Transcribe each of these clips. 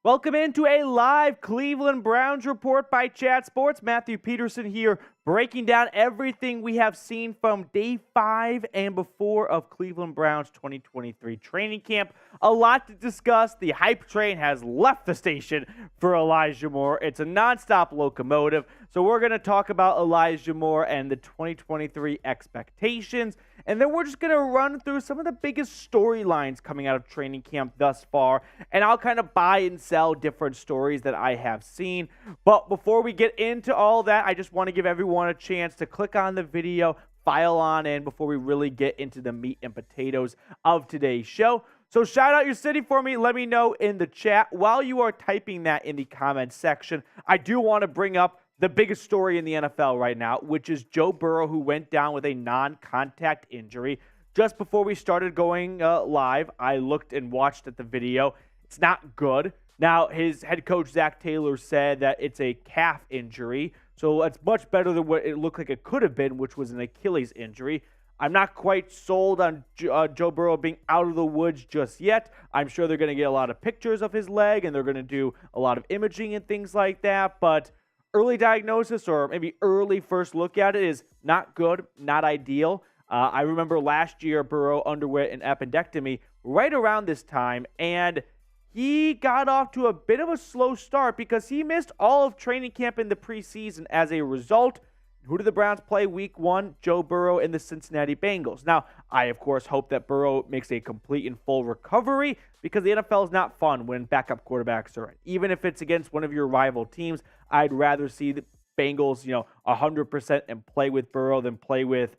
Welcome into a live Cleveland Browns report by Chat Sports. Matthew Peterson here, breaking down everything we have seen from day 5 and before of Cleveland Browns 2023 training camp. A lot to discuss. The hype train has left the station for Elijah Moore. It's a nonstop locomotive. So we're going to talk about Elijah Moore and the 2023 expectations. And then we're just going to run through some of the biggest storylines coming out of training camp thus far. And I'll kind of buy and sell different stories that I have seen. But before we get into all that, I just want to give everyone a chance to click on the video, file on in before we really get into the meat and potatoes of today's show. So shout out your city for me. Let me know in the chat. While you are typing that in the comments section, I do want to bring up the biggest story in the NFL right now, which is Joe Burrow, who went down with a non-contact injury. Just before we started going live, I looked and watched at the video. It's not good. Now, his head coach, Zach Taylor, said that it's a calf injury, so it's much better than what it looked like it could have been, which was an Achilles injury. I'm not quite sold on Joe Burrow being out of the woods just yet. I'm sure they're going to get a lot of pictures of his leg, and they're going to do a lot of imaging and things like that, but early diagnosis or maybe early first look at it is not good, not ideal. I remember last year Burrow underwent an appendectomy right around this time, and he got off to a bit of a slow start because he missed all of training camp in the preseason as a result. Who did the Browns play week 1? Joe Burrow and the Cincinnati Bengals. Now, I, of course, hope that Burrow makes a complete and full recovery because the NFL is not fun when backup quarterbacks are in. Even if it's against one of your rival teams, I'd rather see the Bengals, 100% and play with Burrow than play with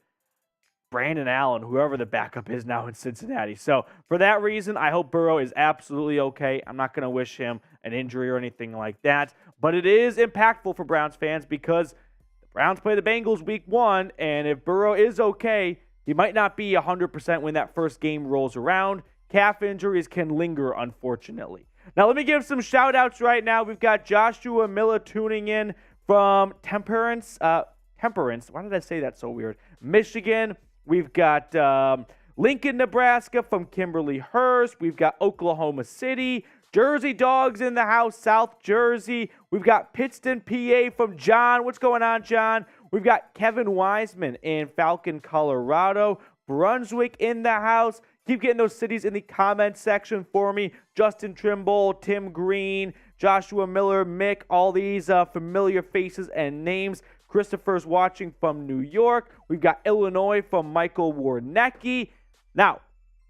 Brandon Allen, whoever the backup is now in Cincinnati. So for that reason, I hope Burrow is absolutely okay. I'm not going to wish him an injury or anything like that. But it is impactful for Browns fans because Browns play the Bengals week 1, and if Burrow is okay, he might not be 100% when that first game rolls around. Calf injuries can linger, unfortunately. Now, let me give some shout-outs right now. We've got Joshua Miller tuning in from Temperance. Why did I say that so weird? Michigan. We've got Lincoln, Nebraska from Kimberly Hurst. We've got Oklahoma City. Jersey Dogs in the house, South Jersey. We've got Pittston, PA from John. What's going on, John? We've got Kevin Wiseman in Falcon, Colorado. Brunswick in the house. Keep getting those cities in the comment section for me. Justin Trimble, Tim Green, Joshua Miller, Mick, all these familiar faces and names. Christopher's watching from New York. We've got Illinois from Michael Warnecki. Now,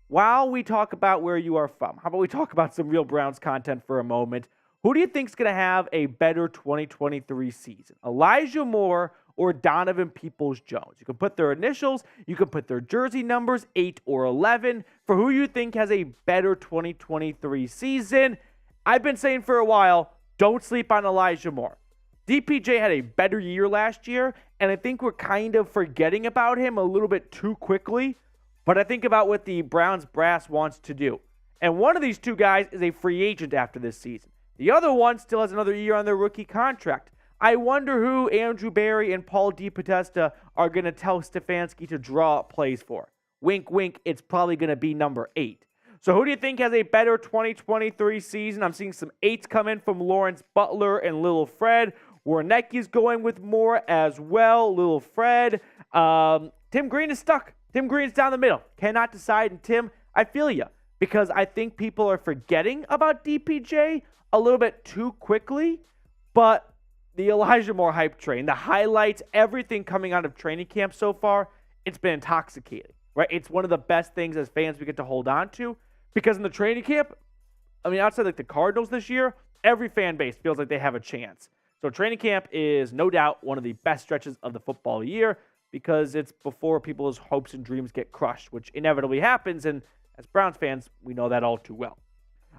while we talk about where you are from, how about we talk about some real Browns content for a moment? Who do you think is going to have a better 2023 season? Elijah Moore or Donovan Peoples-Jones? You can put their initials, you can put their jersey numbers, 8 or 11, for who you think has a better 2023 season. I've been saying for a while, don't sleep on Elijah Moore. DPJ had a better year last year, and I think we're kind of forgetting about him a little bit too quickly. But I think about what the Browns brass wants to do. And one of these two guys is a free agent after this season. The other one still has another year on their rookie contract. I wonder who Andrew Berry and Paul DePodesta are going to tell Stefanski to draw up plays for. Wink, wink, it's probably going to be number 8. So who do you think has a better 2023 season? I'm seeing some 8s come in from Lawrence Butler and Little Fred. Warnecki's going with Moore as well. Little Fred. Tim Green is stuck. Tim Green's down the middle. Cannot decide. And Tim, I feel you. Because I think people are forgetting about DPJ a little bit too quickly. But the Elijah Moore hype train, the highlights, everything coming out of training camp so far, it's been intoxicating. Right? It's one of the best things as fans we get to hold on to. Because in the training camp, outside like the Cardinals this year, every fan base feels like they have a chance. So training camp is no doubt one of the best stretches of the football year, because it's before people's hopes and dreams get crushed, which inevitably happens, and as Browns fans, we know that all too well.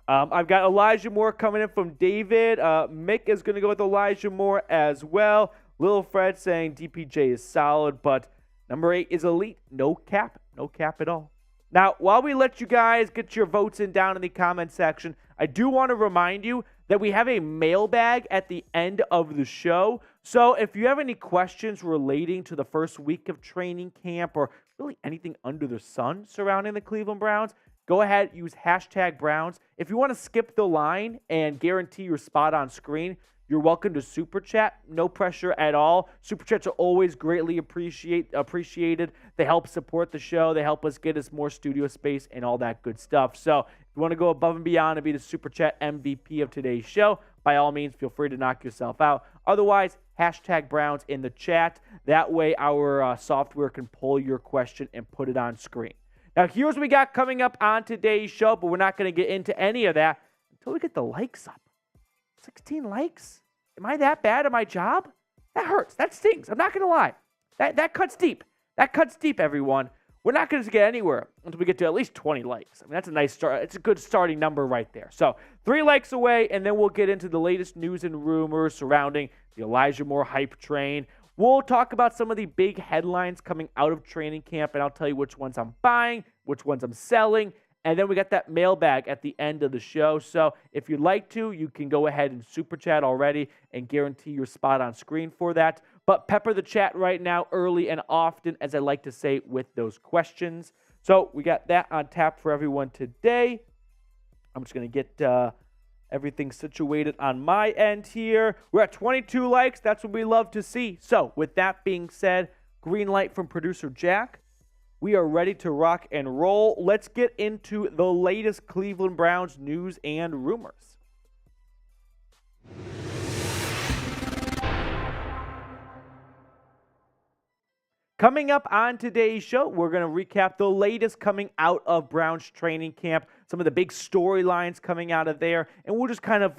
I've got Elijah Moore coming in from David. Mick is going to go with Elijah Moore as well. Little Fred saying DPJ is solid, but number 8 is elite. No cap at all. Now, while we let you guys get your votes in down in the comment section, I do want to remind you that we have a mailbag at the end of the show. So if you have any questions relating to the first week of training camp or really anything under the sun surrounding the Cleveland Browns, go ahead, use hashtag Browns. If you want to skip the line and guarantee your spot on screen, you're welcome to Super Chat. No pressure at all. Super Chats are always greatly appreciated. They help support the show. They help us get us more studio space and all that good stuff. So if you want to go above and beyond and be the Super Chat MVP of today's show, by all means, feel free to knock yourself out. Otherwise, hashtag Browns in the chat. That way our software can pull your question and put it on screen. Now, here's what we got coming up on today's show, but we're not going to get into any of that until we get the likes up. 16 likes? Am I that bad at my job? That hurts. That stings. I'm not going to lie. That cuts deep. That cuts deep, everyone. We're not going to get anywhere until we get to at least 20 likes. I mean, that's a nice start. It's a good starting number right there. So 3 likes away, and then we'll get into the latest news and rumors surrounding the Elijah Moore hype train. We'll talk about some of the big headlines coming out of training camp, and I'll tell you which ones I'm buying, which ones I'm selling. And then we got that mailbag at the end of the show. So if you'd like to, you can go ahead and super chat already and guarantee your spot on screen for that. But pepper the chat right now early and often, as I like to say, with those questions. So we got that on tap for everyone today. I'm just going to get everything situated on my end here. We're at 22 likes. That's what we love to see. So with that being said, green light from producer Jack. We are ready to rock and roll. Let's get into the latest Cleveland Browns news and rumors. Coming up on today's show, we're going to recap the latest coming out of Browns training camp, some of the big storylines coming out of there, and we'll just kind of,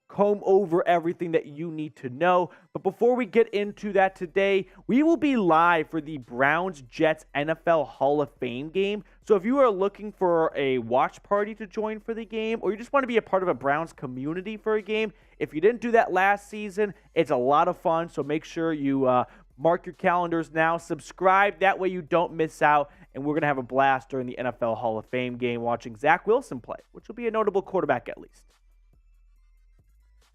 comb over everything that you need to know. But before we get into that today, we will be live for the Browns-Jets NFL Hall of Fame game. So if you are looking for a watch party to join for the game, or you just want to be a part of a Browns community for a game, if you didn't do that last season, it's a lot of fun. So make sure you mark your calendars now, subscribe. That way you don't miss out. And we're going to have a blast during the NFL Hall of Fame game watching Zach Wilson play, which will be a notable quarterback at least.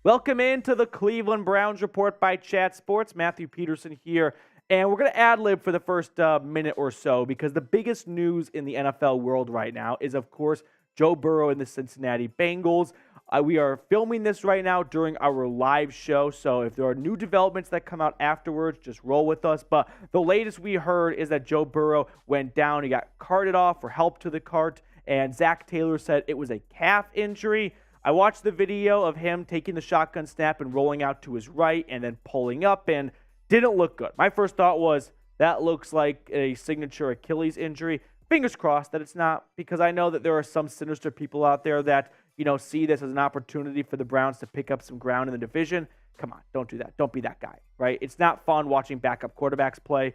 Welcome into the Cleveland Browns Report by Chat Sports. Matthew Peterson here. And we're going to ad-lib for the first minute or so because the biggest news in the NFL world right now is, of course, Joe Burrow and the Cincinnati Bengals. We are filming this right now during our live show, so if there are new developments that come out afterwards, just roll with us. But the latest we heard is that Joe Burrow went down. He got carted off for help to the cart, and Zach Taylor said it was a calf injury. I watched the video of him taking the shotgun snap and rolling out to his right and then pulling up, and didn't look good. My first thought was, that looks like a signature Achilles injury. Fingers crossed that it's not, because I know that there are some sinister people out there that, see this as an opportunity for the Browns to pick up some ground in the division. Come on, don't do that. Don't be that guy, right? It's not fun watching backup quarterbacks play.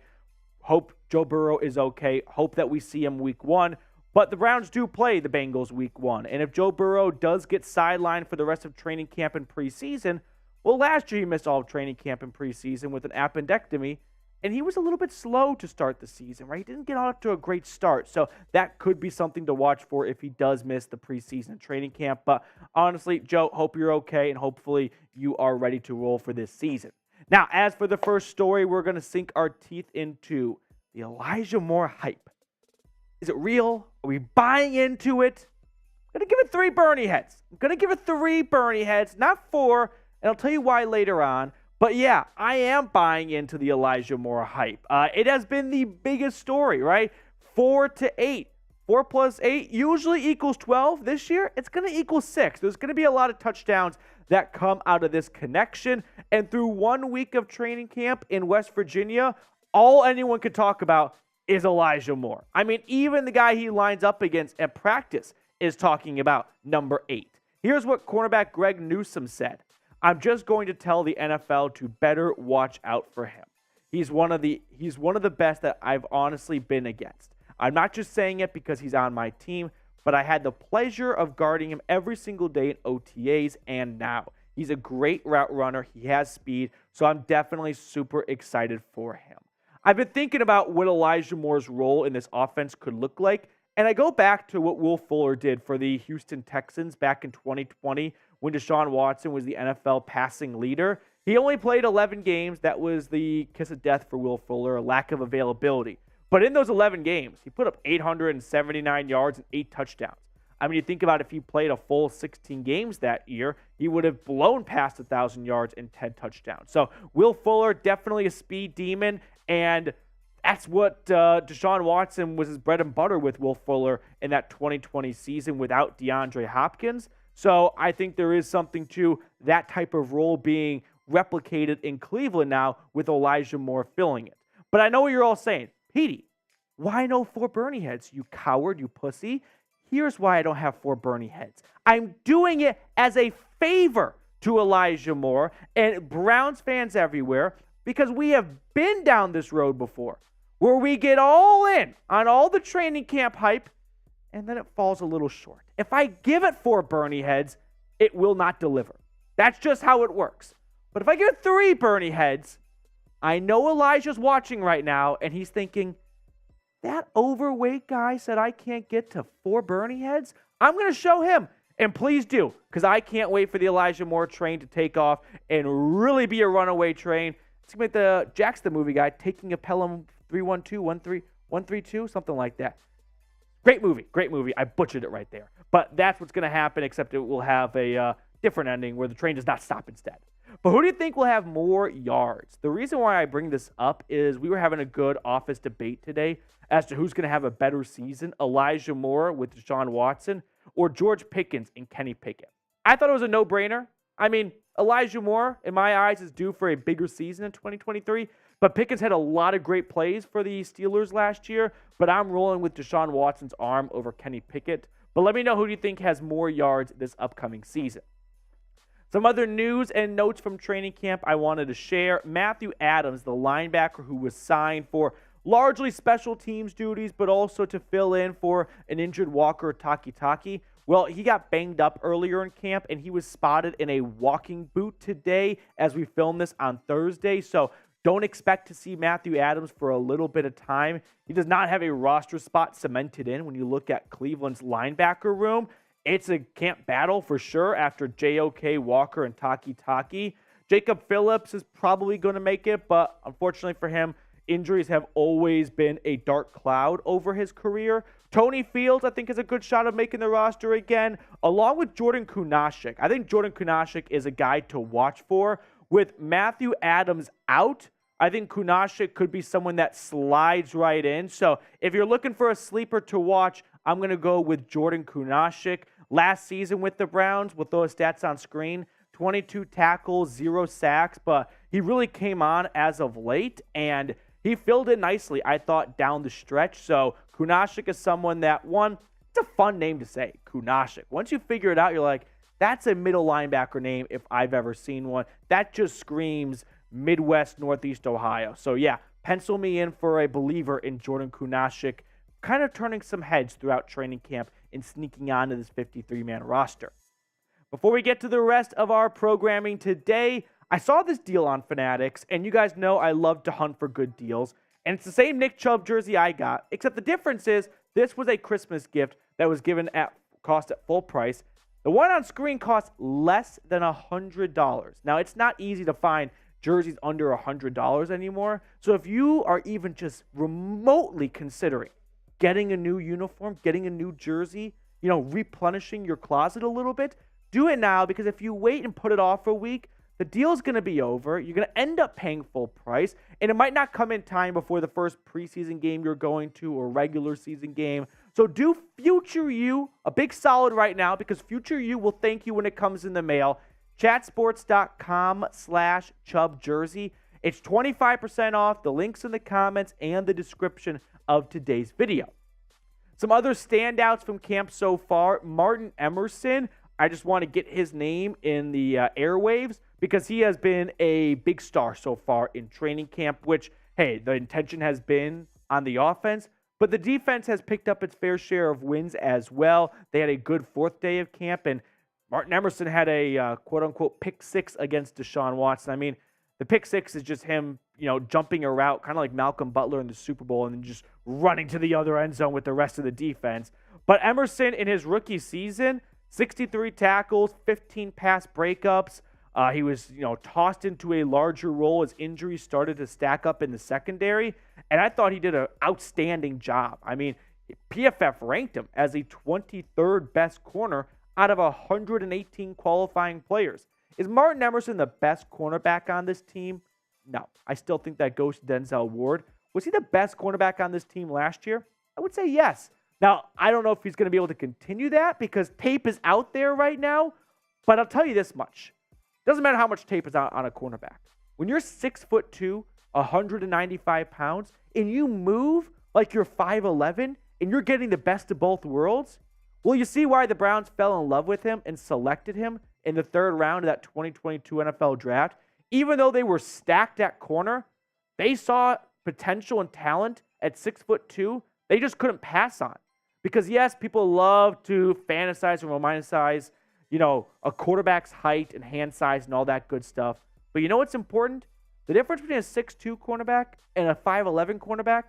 Hope Joe Burrow is okay. Hope that we see him week 1. But the Browns do play the Bengals week 1. And if Joe Burrow does get sidelined for the rest of training camp and preseason, well, last year he missed all of training camp and preseason with an appendectomy, and he was a little bit slow to start the season, right? He didn't get off to a great start. So that could be something to watch for if he does miss the preseason training camp. But honestly, Joe, hope you're okay, and hopefully you are ready to roll for this season. Now, as for the first story, we're going to sink our teeth into the Elijah Moore hype. Is it real? Are we buying into it? I'm going to give it 3 Bernie heads. I'm going to give it 3 Bernie heads, not 4, and I'll tell you why later on. But yeah, I am buying into the Elijah Moore hype. It has been the biggest story, right? 4 to 8. 4 plus 8 usually equals 12. This year, it's going to equal 6. There's going to be a lot of touchdowns that come out of this connection. And through 1 week of training camp in West Virginia, all anyone could talk about is Elijah Moore. I mean, even the guy he lines up against at practice is talking about number 8. Here's what cornerback Greg Newsome said. I'm just going to tell the NFL to better watch out for him. He's one of the best that I've honestly been against. I'm not just saying it because he's on my team, but I had the pleasure of guarding him every single day in OTAs and now. He's a great route runner. He has speed, so I'm definitely super excited for him. I've been thinking about what Elijah Moore's role in this offense could look like, and I go back to what Will Fuller did for the Houston Texans back in 2020 when Deshaun Watson was the NFL passing leader. He only played 11 games. That was the kiss of death for Will Fuller, a lack of availability. But in those 11 games, he put up 879 yards and 8 touchdowns. I mean, you think about if he played a full 16 games that year, he would have blown past 1,000 yards and 10 touchdowns. So Will Fuller, definitely a speed demon, and that's what Deshaun Watson was his bread and butter with Will Fuller in that 2020 season without DeAndre Hopkins. So I think there is something to that type of role being replicated in Cleveland now with Elijah Moore filling it. But I know what you're all saying. Petey, why no 4 Bernie heads, you coward, you pussy? Here's why I don't have 4 Bernie heads. I'm doing it as a favor to Elijah Moore and Browns fans everywhere because we have been down this road before where we get all in on all the training camp hype and then it falls a little short. If I give it 4 Bernie heads, it will not deliver. That's just how it works. But if I give it 3 Bernie heads, I know Elijah's watching right now and he's thinking, that overweight guy said I can't get to 4 Bernie heads? I'm going to show him. And please do, because I can't wait for the Elijah Moore train to take off and really be a runaway train. It's going to be like the Jack's the movie guy taking a Pelham 312, 132, something like that. Great movie. I butchered it right there. But that's what's going to happen, except it will have a different ending where the train does not stop instead. But who do you think will have more yards? The reason why I bring this up is we were having a good office debate today as to who's going to have a better season, Elijah Moore with Deshaun Watson or George Pickens and Kenny Pickett. I thought it was a no-brainer. I mean, Elijah Moore, in my eyes, is due for a bigger season in 2023, but Pickens had a lot of great plays for the Steelers last year, but I'm rolling with Deshaun Watson's arm over Kenny Pickett. But let me know who do you think has more yards this upcoming season. Some other news and notes from training camp I wanted to share. Matthew Adams, the linebacker who was signed for largely special teams duties, but also to fill in for an injured Walker Taki. Well, he got banged up earlier in camp, and he was spotted in a walking boot today as we film this on Thursday. So don't expect to see Matthew Adams for a little bit of time. He does not have a roster spot cemented in when you look at Cleveland's linebacker room. It's a camp battle for sure after JOK, Walker, and Taki. Jacob Phillips is probably going to make it, but unfortunately for him, injuries have always been a dark cloud over his career. Tony Fields, I think, is a good shot of making the roster again, along with Jordan Kunaszyk. I think Jordan Kunaszyk is a guy to watch for. With Matthew Adams out, I think Kunaszyk could be someone that slides right in. So if you're looking for a sleeper to watch, I'm going to go with Jordan Kunaszyk. Last season with the Browns, with those stats on screen, 22 tackles, 0 sacks, but he really came on as of late, and he filled in nicely, I thought, down the stretch. So Kunaszyk is someone that, one, it's a fun name to say, Kunaszyk. Once you figure it out, you're like, that's a middle linebacker name if I've ever seen one. That just screams Midwest, Northeast Ohio. So yeah, pencil me in for a believer in Jordan Kunaszyk, kind of turning some heads throughout training camp and sneaking onto this 53-man roster. Before we get to the rest of our programming today, I saw this deal on Fanatics, and you guys know I love to hunt for good deals, and it's the same Nick Chubb jersey I got, except the difference is this was a Christmas gift that was given at cost at full price. The one on screen costs less than $100. Now, it's not easy to find jerseys under $100 anymore, so if you are even just remotely considering getting a new uniform, getting a new jersey, replenishing your closet a little bit, do it now, because if you wait and put it off for a week, the deal's going to be over. You're going to end up paying full price, and it might not come in time before the first preseason game you're going to or regular season game. So do future you a big solid right now, because future you will thank you when it comes in the mail. Chatsports.com/Chubb jersey. It's 25% off. The link's in the comments and the description of today's video. Some other standouts from camp so far. Martin Emerson. I just want to get his name in the airwaves because he has been a big star so far in training camp, which, hey, the intention has been on the offense, but the defense has picked up its fair share of wins as well. They had a good 4th day of camp, and Martin Emerson had a quote-unquote pick 6 against Deshaun Watson. I mean, the pick 6 is just him, jumping a route, kind of like Malcolm Butler in the Super Bowl, and then just running to the other end zone with the rest of the defense. But Emerson, in his rookie season, 63 tackles, 15 pass breakups. He was, tossed into a larger role as injuries started to stack up in the secondary, and I thought he did an outstanding job. I mean, PFF ranked him as the 23rd best corner out of 118 qualifying players. Is Martin Emerson the best cornerback on this team? No. I still think that goes to Denzel Ward. Was he the best cornerback on this team last year? I would say yes. Now, I don't know if he's going to be able to continue that because tape is out there right now, but I'll tell you this much. Doesn't matter how much tape is out on a cornerback. When you're 6'2", 195 pounds, and you move like you're 5'11", and you're getting the best of both worlds, well, you see why the Browns fell in love with him and selected him in the third round of that 2022 NFL draft. Even though they were stacked at corner, they saw potential and talent at 6'2". They just couldn't pass on. Because, yes, people love to fantasize and romanticize, a quarterback's height and hand size and all that good stuff. But you know what's important? The difference between a 6'2" cornerback and a 5'11" cornerback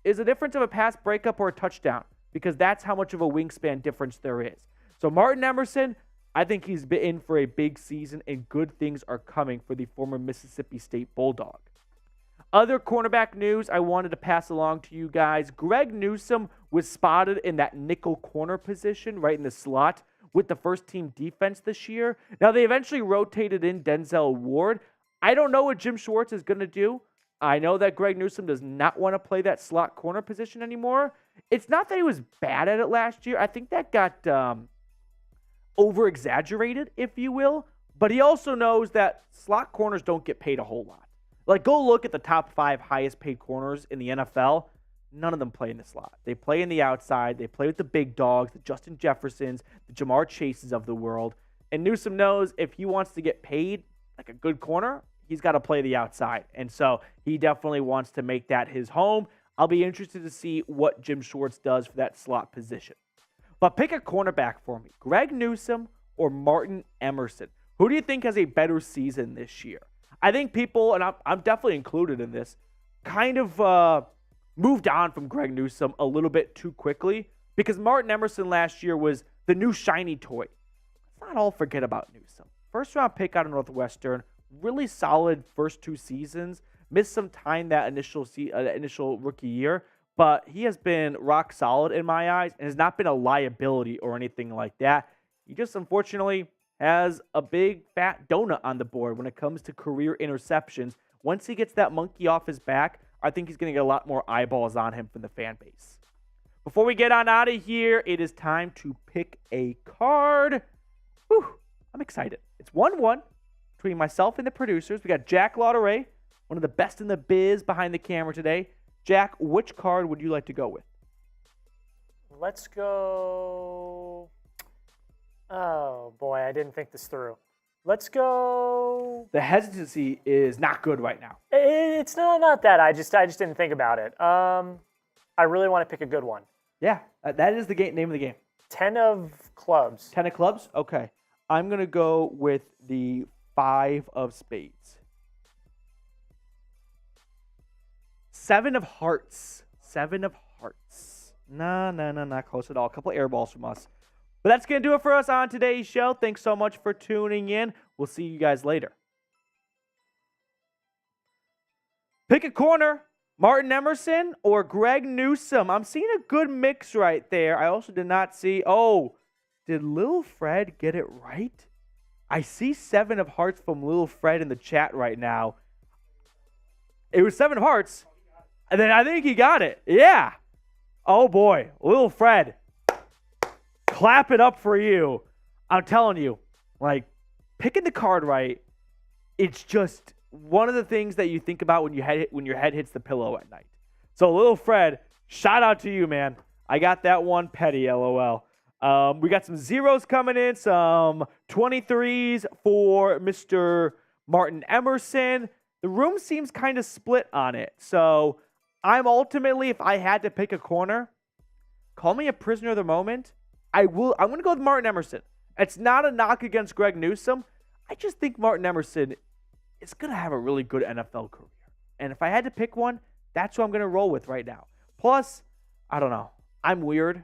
is the difference of a pass breakup or a touchdown, because that's how much of a wingspan difference there is. So Martin Emerson, I think he's been in for a big season, and good things are coming for the former Mississippi State Bulldog. Other cornerback news I wanted to pass along to you guys. Greg Newsome was spotted in that nickel corner position right in the slot with the first team defense this year. Now, they eventually rotated in Denzel Ward. I don't know what Jim Schwartz is going to do. I know that Greg Newsome does not want to play that slot corner position anymore. It's not that he was bad at it last year. I think that got over-exaggerated, if you will. But he also knows that slot corners don't get paid a whole lot. Like, go look at the top 5 highest paid corners in the NFL. None of them play in the slot. They play in the outside. They play with the big dogs, the Justin Jeffersons, the Jamar Chases of the world. And Newsome knows if he wants to get paid like a good corner, he's got to play the outside. And so he definitely wants to make that his home. I'll be interested to see what Jim Schwartz does for that slot position. But pick a cornerback for me. Greg Newsome or Martin Emerson. Who do you think has a better season this year? I think people, and I'm definitely included in this, kind of moved on from Greg Newsome a little bit too quickly because Martin Emerson last year was the new shiny toy. Let's not all forget about Newsome. First round pick out of Northwestern, really solid first 2 seasons, missed some time that initial rookie year, but he has been rock solid in my eyes and has not been a liability or anything like that. He just unfortunately has a big fat donut on the board when it comes to career interceptions. Once he gets that monkey off his back, I think he's going to get a lot more eyeballs on him from the fan base. Before we get on out of here, it is time to pick a card. Whew, I'm excited. It's 1-1 between myself and the producers. We got Jack Lauderay, one of the best in the biz behind the camera today. Jack, which card would you like to go with? Let's go. Oh, boy, I didn't think this through. Let's go. The hesitancy is not good right now. It's not that. I just didn't think about it. I really want to pick a good one. Yeah, that is the name of the game. 10 of clubs. 10 of clubs? Okay. I'm going to go with the 5 of spades. 7 of hearts. 7 of hearts. No, not close at all. A couple air balls from us. But that's going to do it for us on today's show. Thanks so much for tuning in. We'll see you guys later. Pick a corner. Martin Emerson or Greg Newsome. I'm seeing a good mix right there. I also did not see... Oh, did Lil Fred get it right? I see 7 of hearts from Lil Fred in the chat right now. It was 7 of hearts. And then I think he got it. Yeah. Oh, boy. Lil Fred. Clap it up for you. I'm telling you, picking the card right, it's just one of the things that you think about when your head hits the pillow at night. So, Lil Fred, shout out to you, man. I got that one petty, LOL. We got some zeros coming in, some 23s for Mr. Martin Emerson. The room seems kind of split on it. So, I'm ultimately, if I had to pick a corner, call me a prisoner of the moment. I'm going to go with Martin Emerson. It's not a knock against Greg Newsome. I just think Martin Emerson is going to have a really good NFL career. And if I had to pick one, that's who I'm going to roll with right now. Plus, I don't know. I'm weird.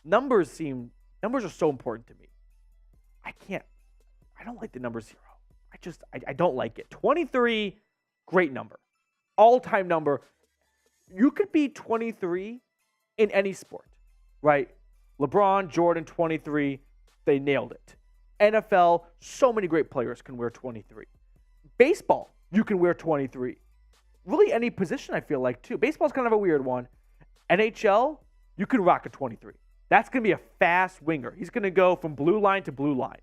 Numbers are so important to me. I don't like the number 0. I I don't like it. 23, great number. All-time number. You could be 23 in any sport, right? LeBron, Jordan, 23, they nailed it. NFL, so many great players can wear 23. Baseball, you can wear 23. Really any position, I feel like, too. Baseball's kind of a weird one. NHL, you can rock a 23. That's going to be a fast winger. He's going to go from blue line to blue line.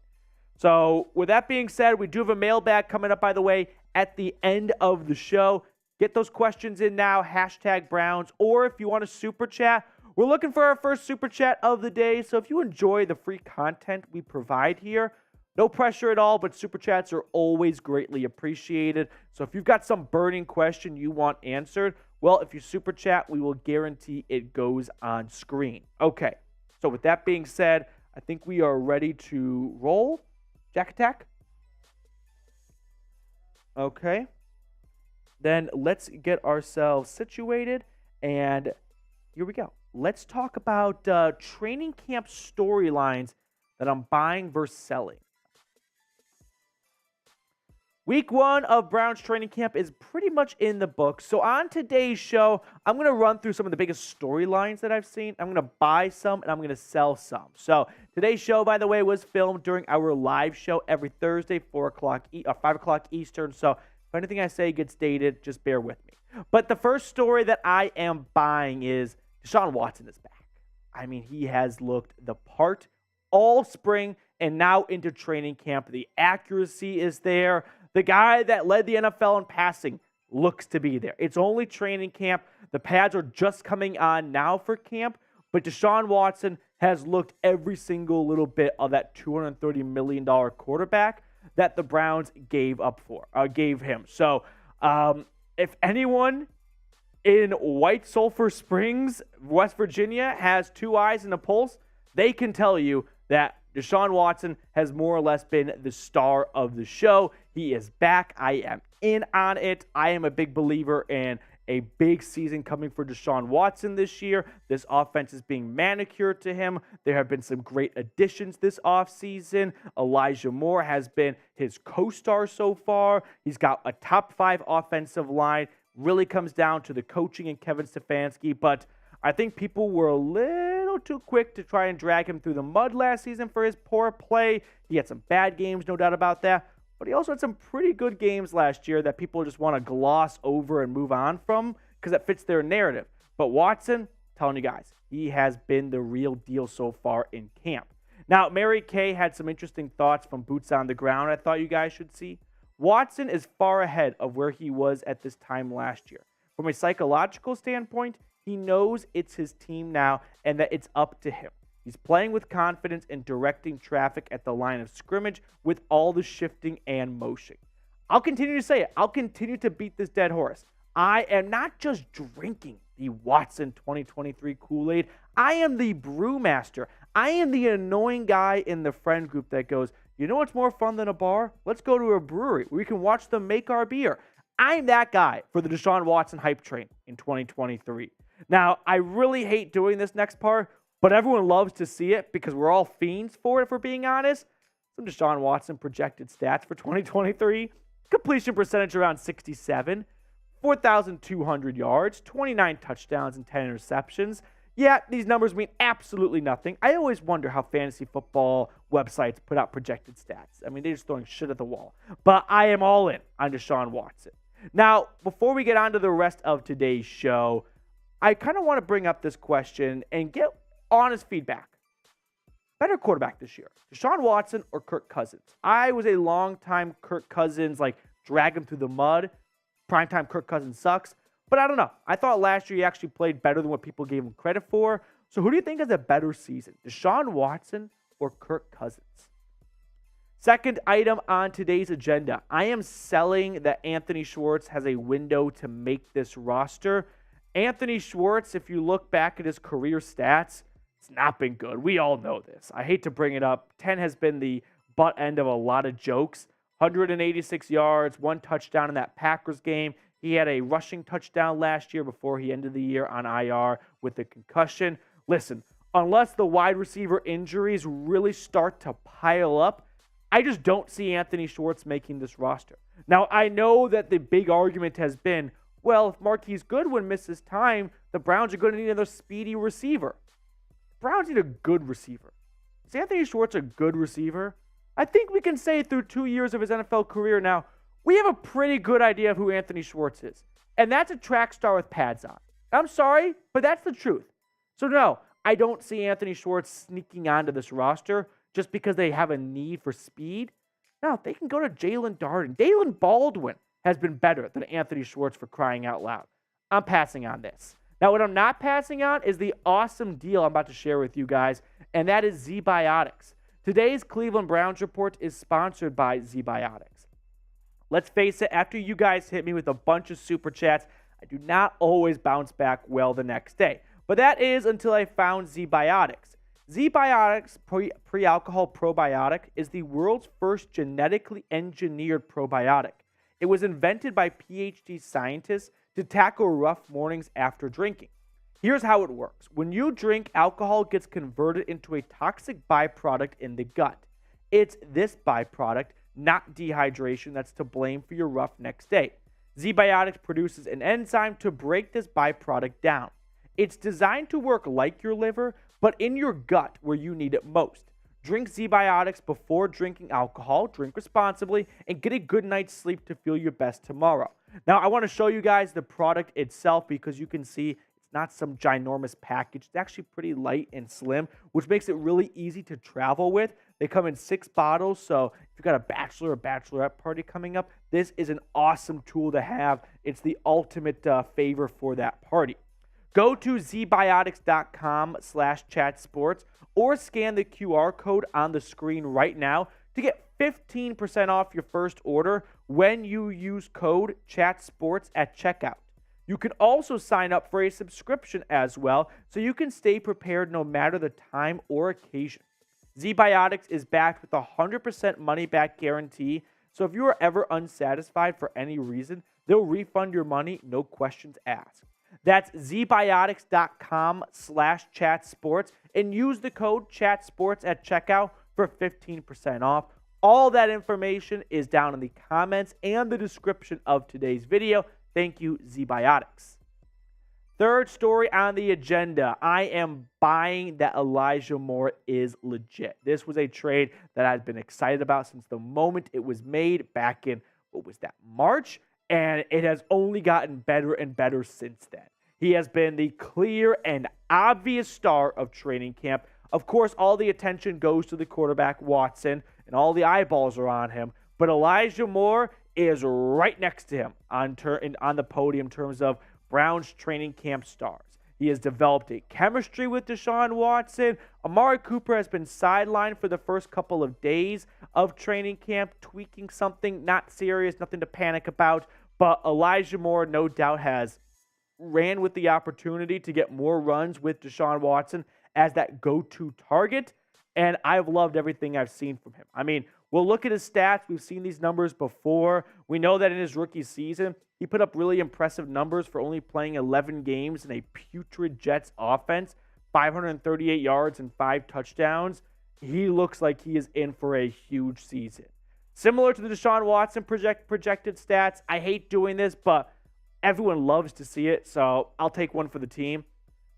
So with that being said, we do have a mailbag coming up, by the way, at the end of the show. Get those questions in now, #Browns, or if you want to super chat, we're looking for our first super chat of the day. So if you enjoy the free content we provide here, no pressure at all, but super chats are always greatly appreciated. So if you've got some burning question you want answered, well, if you super chat, we will guarantee it goes on screen. Okay, so with that being said, I think we are ready to roll. Jack Attack? Okay. Then let's get ourselves situated, and here we go. Let's talk about training camp storylines that I'm buying versus selling. Week 1 of Browns training camp is pretty much in the books. So on today's show, I'm going to run through some of the biggest storylines that I've seen. I'm going to buy some, and I'm going to sell some. So today's show, by the way, was filmed during our live show every Thursday, 5 o'clock Eastern. So if anything I say gets dated, just bear with me. But the first story that I am buying is Deshaun Watson is back. I mean, he has looked the part all spring and now into training camp. The accuracy is there. The guy that led the NFL in passing looks to be there. It's only training camp. The pads are just coming on now for camp. But Deshaun Watson has looked every single little bit of that $230 million quarterback that the Browns gave him. So if anyone in White Sulphur Springs, West Virginia, has 2 eyes and a pulse, they can tell you that Deshaun Watson has more or less been the star of the show. He is back. I am in on it. I am a big believer in a big season coming for Deshaun Watson this year. This offense is being manicured to him. There have been some great additions this offseason. Elijah Moore has been his co-star so far. He's got a top 5 offensive line. Really comes down to the coaching and Kevin Stefanski, but I think people were a little too quick to try and drag him through the mud last season for his poor play. He had some bad games, no doubt about that. But he also had some pretty good games last year that people just want to gloss over and move on from because it fits their narrative. But Watson, telling you guys, he has been the real deal so far in camp. Now, Mary Kay had some interesting thoughts from Boots on the Ground I thought you guys should see. Watson is far ahead of where he was at this time last year. From a psychological standpoint, he knows it's his team now and that it's up to him. He's playing with confidence and directing traffic at the line of scrimmage with all the shifting and motion. I'll continue to say it. I'll continue to beat this dead horse. I am not just drinking the Watson 2023 Kool-Aid. I am the brewmaster. I am the annoying guy in the friend group that goes, you know what's more fun than a bar? Let's go to a brewery where we can watch them make our beer. I'm that guy for the Deshaun Watson hype train in 2023. Now, I really hate doing this next part, but everyone loves to see it because we're all fiends for it, if we're being honest. Some Deshaun Watson projected stats for 2023. Completion percentage around 67. 4,200 yards, 29 touchdowns, and 10 interceptions. Yeah, these numbers mean absolutely nothing. I always wonder how fantasy football websites put out projected stats. I mean, they're just throwing shit at the wall. But I am all in on Deshaun Watson. Now, before we get on to the rest of today's show, I kind of want to bring up this question and get honest feedback. Better quarterback this year, Deshaun Watson or Kirk Cousins? I was a long-time Kirk Cousins, drag him through the mud. Primetime Kirk Cousins sucks. But I don't know. I thought last year he actually played better than what people gave him credit for. So who do you think has a better season, Deshaun Watson or Kirk Cousins? Second item on today's agenda. I am selling that Anthony Schwartz has a window to make this roster. Anthony Schwartz, if you look back at his career stats, it's not been good. We all know this. I hate to bring it up. 10 has been the butt end of a lot of jokes. 186 yards, 1 touchdown in that Packers game. He had a rushing touchdown last year before he ended the year on IR with a concussion. Listen, unless the wide receiver injuries really start to pile up, I just don't see Anthony Schwartz making this roster. Now, I know that the big argument has been, well, if Marquise Goodwin misses time, the Browns are going to need another speedy receiver. Browns need a good receiver. Is Anthony Schwartz a good receiver? I think we can say through 2 years of his NFL career now, we have a pretty good idea of who Anthony Schwartz is. And that's a track star with pads on. I'm sorry, but that's the truth. So no, I don't see Anthony Schwartz sneaking onto this roster just because they have a need for speed. No, they can go to Jalen Darden. Dalen Baldwin has been better than Anthony Schwartz, for crying out loud. I'm passing on this. Now, what I'm not passing on is the awesome deal I'm about to share with you guys, and that is ZBiotics. Today's Cleveland Browns report is sponsored by ZBiotics. Let's face it, after you guys hit me with a bunch of super chats, I do not always bounce back well the next day. But that is until I found ZBiotics. ZBiotics pre-alcohol probiotic is the world's first genetically engineered probiotic. It was invented by PhD scientists to tackle rough mornings after drinking. Here's how it works. When you drink, alcohol gets converted into a toxic byproduct in the gut. It's this byproduct, not dehydration, that's to blame for your rough next day. ZBiotics produces an enzyme to break this byproduct down. It's designed to work like your liver, but in your gut where you need it most. Drink ZBiotics before drinking alcohol, drink responsibly, and get a good night's sleep to feel your best tomorrow. Now, I want to show you guys the product itself because you can see it's not some ginormous package. It's actually pretty light and slim, which makes it really easy to travel with. They come in 6 bottles, so if you've got a bachelor or bachelorette party coming up, this is an awesome tool to have. It's the ultimate favor for that party. Go to zbiotics.com/chatsports or scan the QR code on the screen right now to get 15% off your first order when you use code CHATSPORTS at checkout. You can also sign up for a subscription as well, so you can stay prepared no matter the time or occasion. ZBiotics is backed with a 100% money-back guarantee, so if you are ever unsatisfied for any reason, they'll refund your money, no questions asked. That's zbiotics.com/chatsports and use the code CHATSPORTS at checkout for 15% off. All that information is down in the comments and the description of today's video. Thank you, ZBiotics. Third story on the agenda. I am buying that Elijah Moore is legit. This was a trade that I've been excited about since the moment it was made back in, March? And it has only gotten better and better since then. He has been the clear and obvious star of training camp. Of course, all the attention goes to the quarterback, Watson, and all the eyeballs are on him. But Elijah Moore is right next to him on the podium in terms of Browns training camp stars. He has developed a chemistry with Deshaun Watson. Amari Cooper has been sidelined for the first couple of days of training camp, tweaking something, not serious, nothing to panic about. But Elijah Moore, no doubt, has ran with the opportunity to get more runs with Deshaun Watson as that go-to target. And I've loved everything I've seen from him. I mean, we'll look at his stats. We've seen these numbers before. We know that in his rookie season, he put up really impressive numbers for only playing 11 games in a putrid Jets offense, 538 yards and 5 touchdowns. He looks like he is in for a huge season. Similar to the Deshaun Watson projected stats, I hate doing this, but everyone loves to see it, so I'll take one for the team.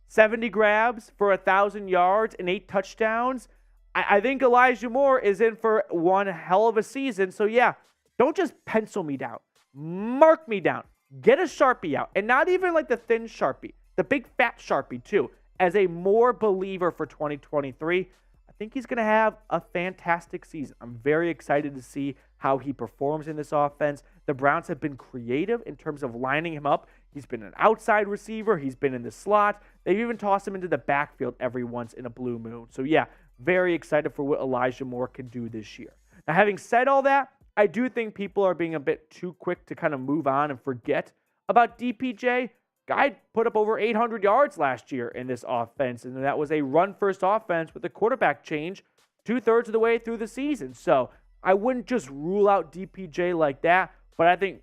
70 grabs for 1,000 yards and 8 touchdowns. I think Elijah Moore is in for one hell of a season. So, yeah, don't just pencil me down. Mark me down. Get a Sharpie out. And not even like the thin Sharpie, the big fat Sharpie, too, as a Moore believer for 2023. I think he's going to have a fantastic season. I'm very excited to see how he performs in this offense. The Browns have been creative in terms of lining him up. He's been an outside receiver. He's been in the slot. They've even tossed him into the backfield every once in a blue moon. So, yeah, very excited for what Elijah Moore can do this year. Now, having said all that, I do think people are being a bit too quick to kind of move on and forget about DPJ. Guy put up over 800 yards last year in this offense, and that was a run-first offense with a quarterback change 2/3 of the way through the season. So I wouldn't just rule out DPJ like that, but I think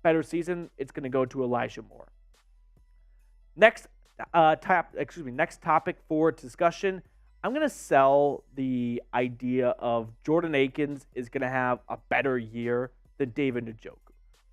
better season, it's going to go to Elijah Moore. Next topic for discussion. I'm going to sell the idea of Jordan Akins is going to have a better year than David Njoku.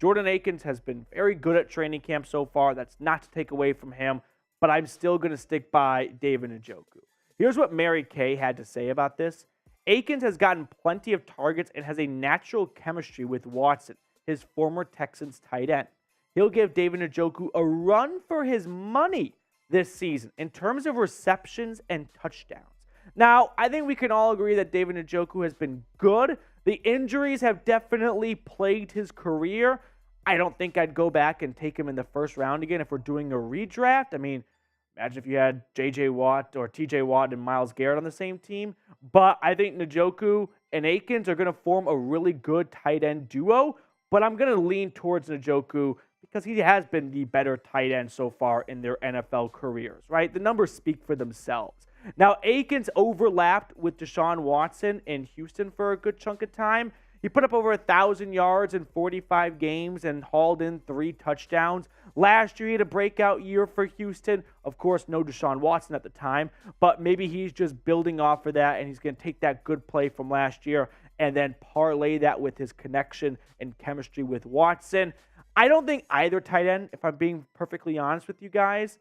Jordan Akins has been very good at training camp so far. That's not to take away from him, but I'm still going to stick by David Njoku. Here's what Mary Kay had to say about this. Akins has gotten plenty of targets and has a natural chemistry with Watson, his former Texans tight end. He'll give David Njoku a run for his money this season in terms of receptions and touchdowns. Now, I think we can all agree that David Njoku has been good. The injuries have definitely plagued his career. I don't think I'd go back and take him in the first round again if we're doing a redraft. I mean, imagine if you had J.J. Watt or T.J. Watt and Myles Garrett on the same team. But I think Njoku and Akins are going to form a really good tight end duo. But I'm going to lean towards Njoku because he has been the better tight end so far in their NFL careers, right? The numbers speak for themselves. Now, Akins overlapped with Deshaun Watson in Houston for a good chunk of time. He put up over 1,000 yards in 45 games and hauled in 3 touchdowns. Last year, he had a breakout year for Houston. Of course, no Deshaun Watson at the time, but maybe he's just building off of that, and he's going to take that good play from last year and then parlay that with his connection and chemistry with Watson. I don't think either tight end, if I'm being perfectly honest with you guys,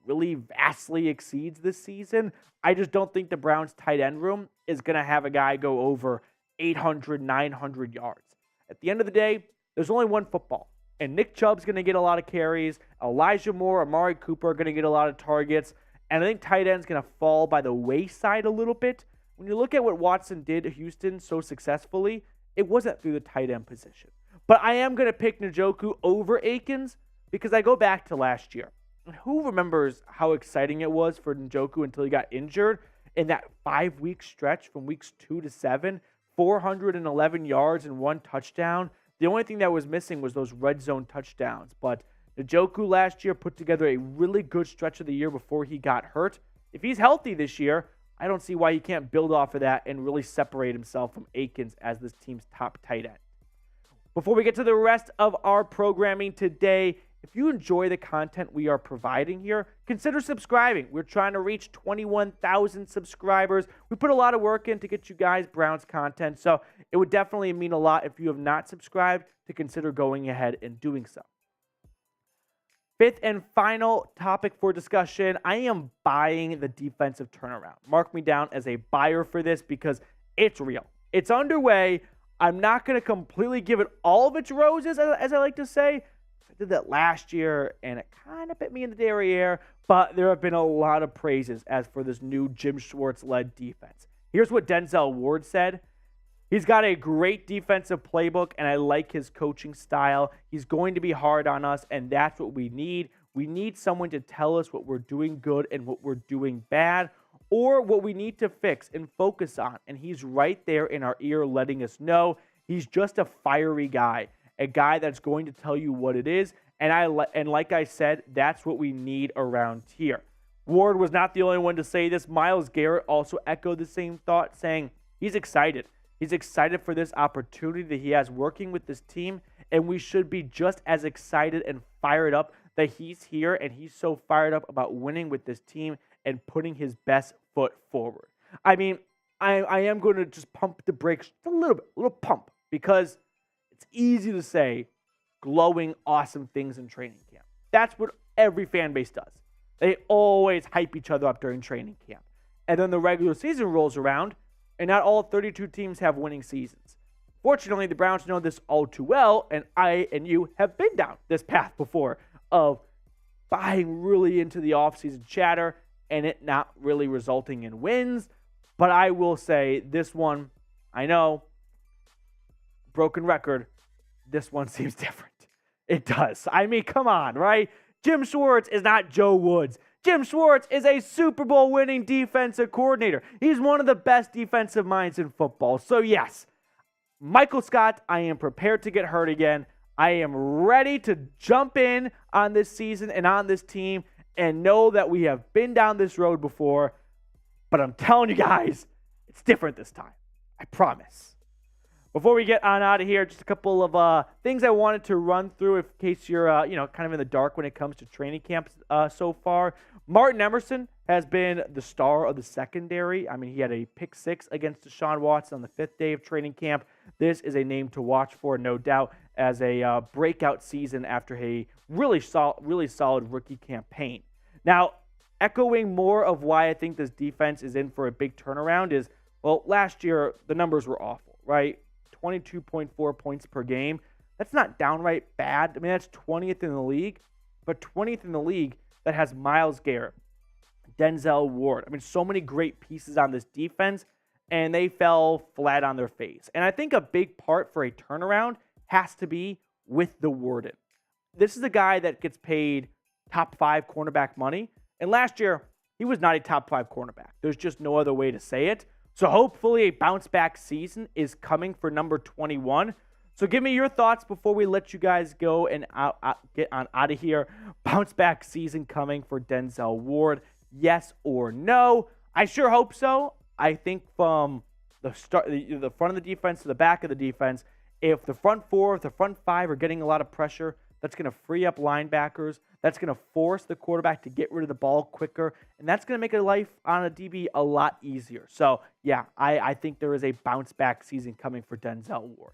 really vastly exceeds this season. I just don't think the Browns tight end room is going to have a guy go over 800, 900 yards. At the end of the day, there's only one football. And Nick Chubb's going to get a lot of carries. Elijah Moore, Amari Cooper are going to get a lot of targets. And I think tight end's going to fall by the wayside a little bit. When you look at what Watson did at Houston so successfully, it wasn't through the tight end position. But I am going to pick Njoku over Akins because I go back to last year. Who remembers how exciting it was for Njoku until he got injured in that 5-week stretch from weeks 2 to 7, 411 yards and 1 touchdown. The only thing that was missing was those red zone touchdowns. But Njoku last year put together a really good stretch of the year before he got hurt. If he's healthy this year, I don't see why he can't build off of that and really separate himself from Akins as this team's top tight end. Before we get to the rest of our programming today, if you enjoy the content we are providing here, consider subscribing. We're trying to reach 21,000 subscribers. We put a lot of work in to get you guys Browns content, so it would definitely mean a lot if you have not subscribed to consider going ahead and doing so. Fifth and final topic for discussion, I am buying the defensive turnaround. Mark me down as a buyer for this because it's real. It's underway. I'm not going to completely give it all of its roses, as I like to say. I did that last year, and it kind of bit me in the derriere, but there have been a lot of praises as for this new Jim Schwartz-led defense. Here's what Denzel Ward said. He's got a great defensive playbook, and I like his coaching style. He's going to be hard on us, and that's what we need. We need someone to tell us what we're doing good and what we're doing bad, or what we need to fix and focus on. And he's right there in our ear letting us know. He's just a fiery guy, a guy that's going to tell you what it is. And like I said, that's what we need around here. Ward was not the only one to say this. Myles Garrett also echoed the same thought, saying he's excited. He's excited for this opportunity that he has working with this team, and we should be just as excited and fired up that he's here, and he's so fired up about winning with this team and putting his best foot forward. I mean, I am going to just pump the brakes just a little bit, a little pump, because it's easy to say glowing, awesome things in training camp. That's what every fan base does. They always hype each other up during training camp. And then the regular season rolls around, and not all 32 teams have winning seasons. Fortunately, the Browns know this all too well, and I and you have been down this path before of buying really into the offseason chatter and it not really resulting in wins. But I will say this one, I know, broken record, this one seems different. It does. I mean, come on, right? Jim Schwartz is not Joe Woods. Jim Schwartz is a Super Bowl winning defensive coordinator. He's one of the best defensive minds in football. So yes, Michael Scott, I am prepared to get hurt again. I am ready to jump in on this season and on this team and know that we have been down this road before. But I'm telling you guys, it's different this time. I promise. Before we get on out of here, just a couple of things I wanted to run through in case you're kind of in the dark when it comes to training camps so far. Martin Emerson has been the star of the secondary. I mean, he had a pick 6 against Deshaun Watson on the 5th day of training camp. This is a name to watch for, no doubt, as a breakout season after a really solid rookie campaign. Now, echoing more of why I think this defense is in for a big turnaround is, well, last year the numbers were awful, right? 22.4 points per game. That's not downright bad. I mean, that's 20th in the league, but 20th in the league that has Myles Garrett, Denzel Ward. I mean, so many great pieces on this defense, and they fell flat on their face. And I think a big part for a turnaround has to be with the Warden. This is a guy that gets paid top 5 cornerback money, and last year he was not a top 5 cornerback. There's just no other way to say it. So hopefully a bounce-back season is coming for number 21. So give me your thoughts before we let you guys go and get on out of here. Bounce-back season coming for Denzel Ward, yes or no? I sure hope so. I think from the front of the defense to the back of the defense, if the front 4, if the front 5 are getting a lot of pressure, that's going to free up linebackers. That's going to force the quarterback to get rid of the ball quicker. And that's going to make a life on a DB a lot easier. So, yeah, I think there is a bounce-back season coming for Denzel Ward.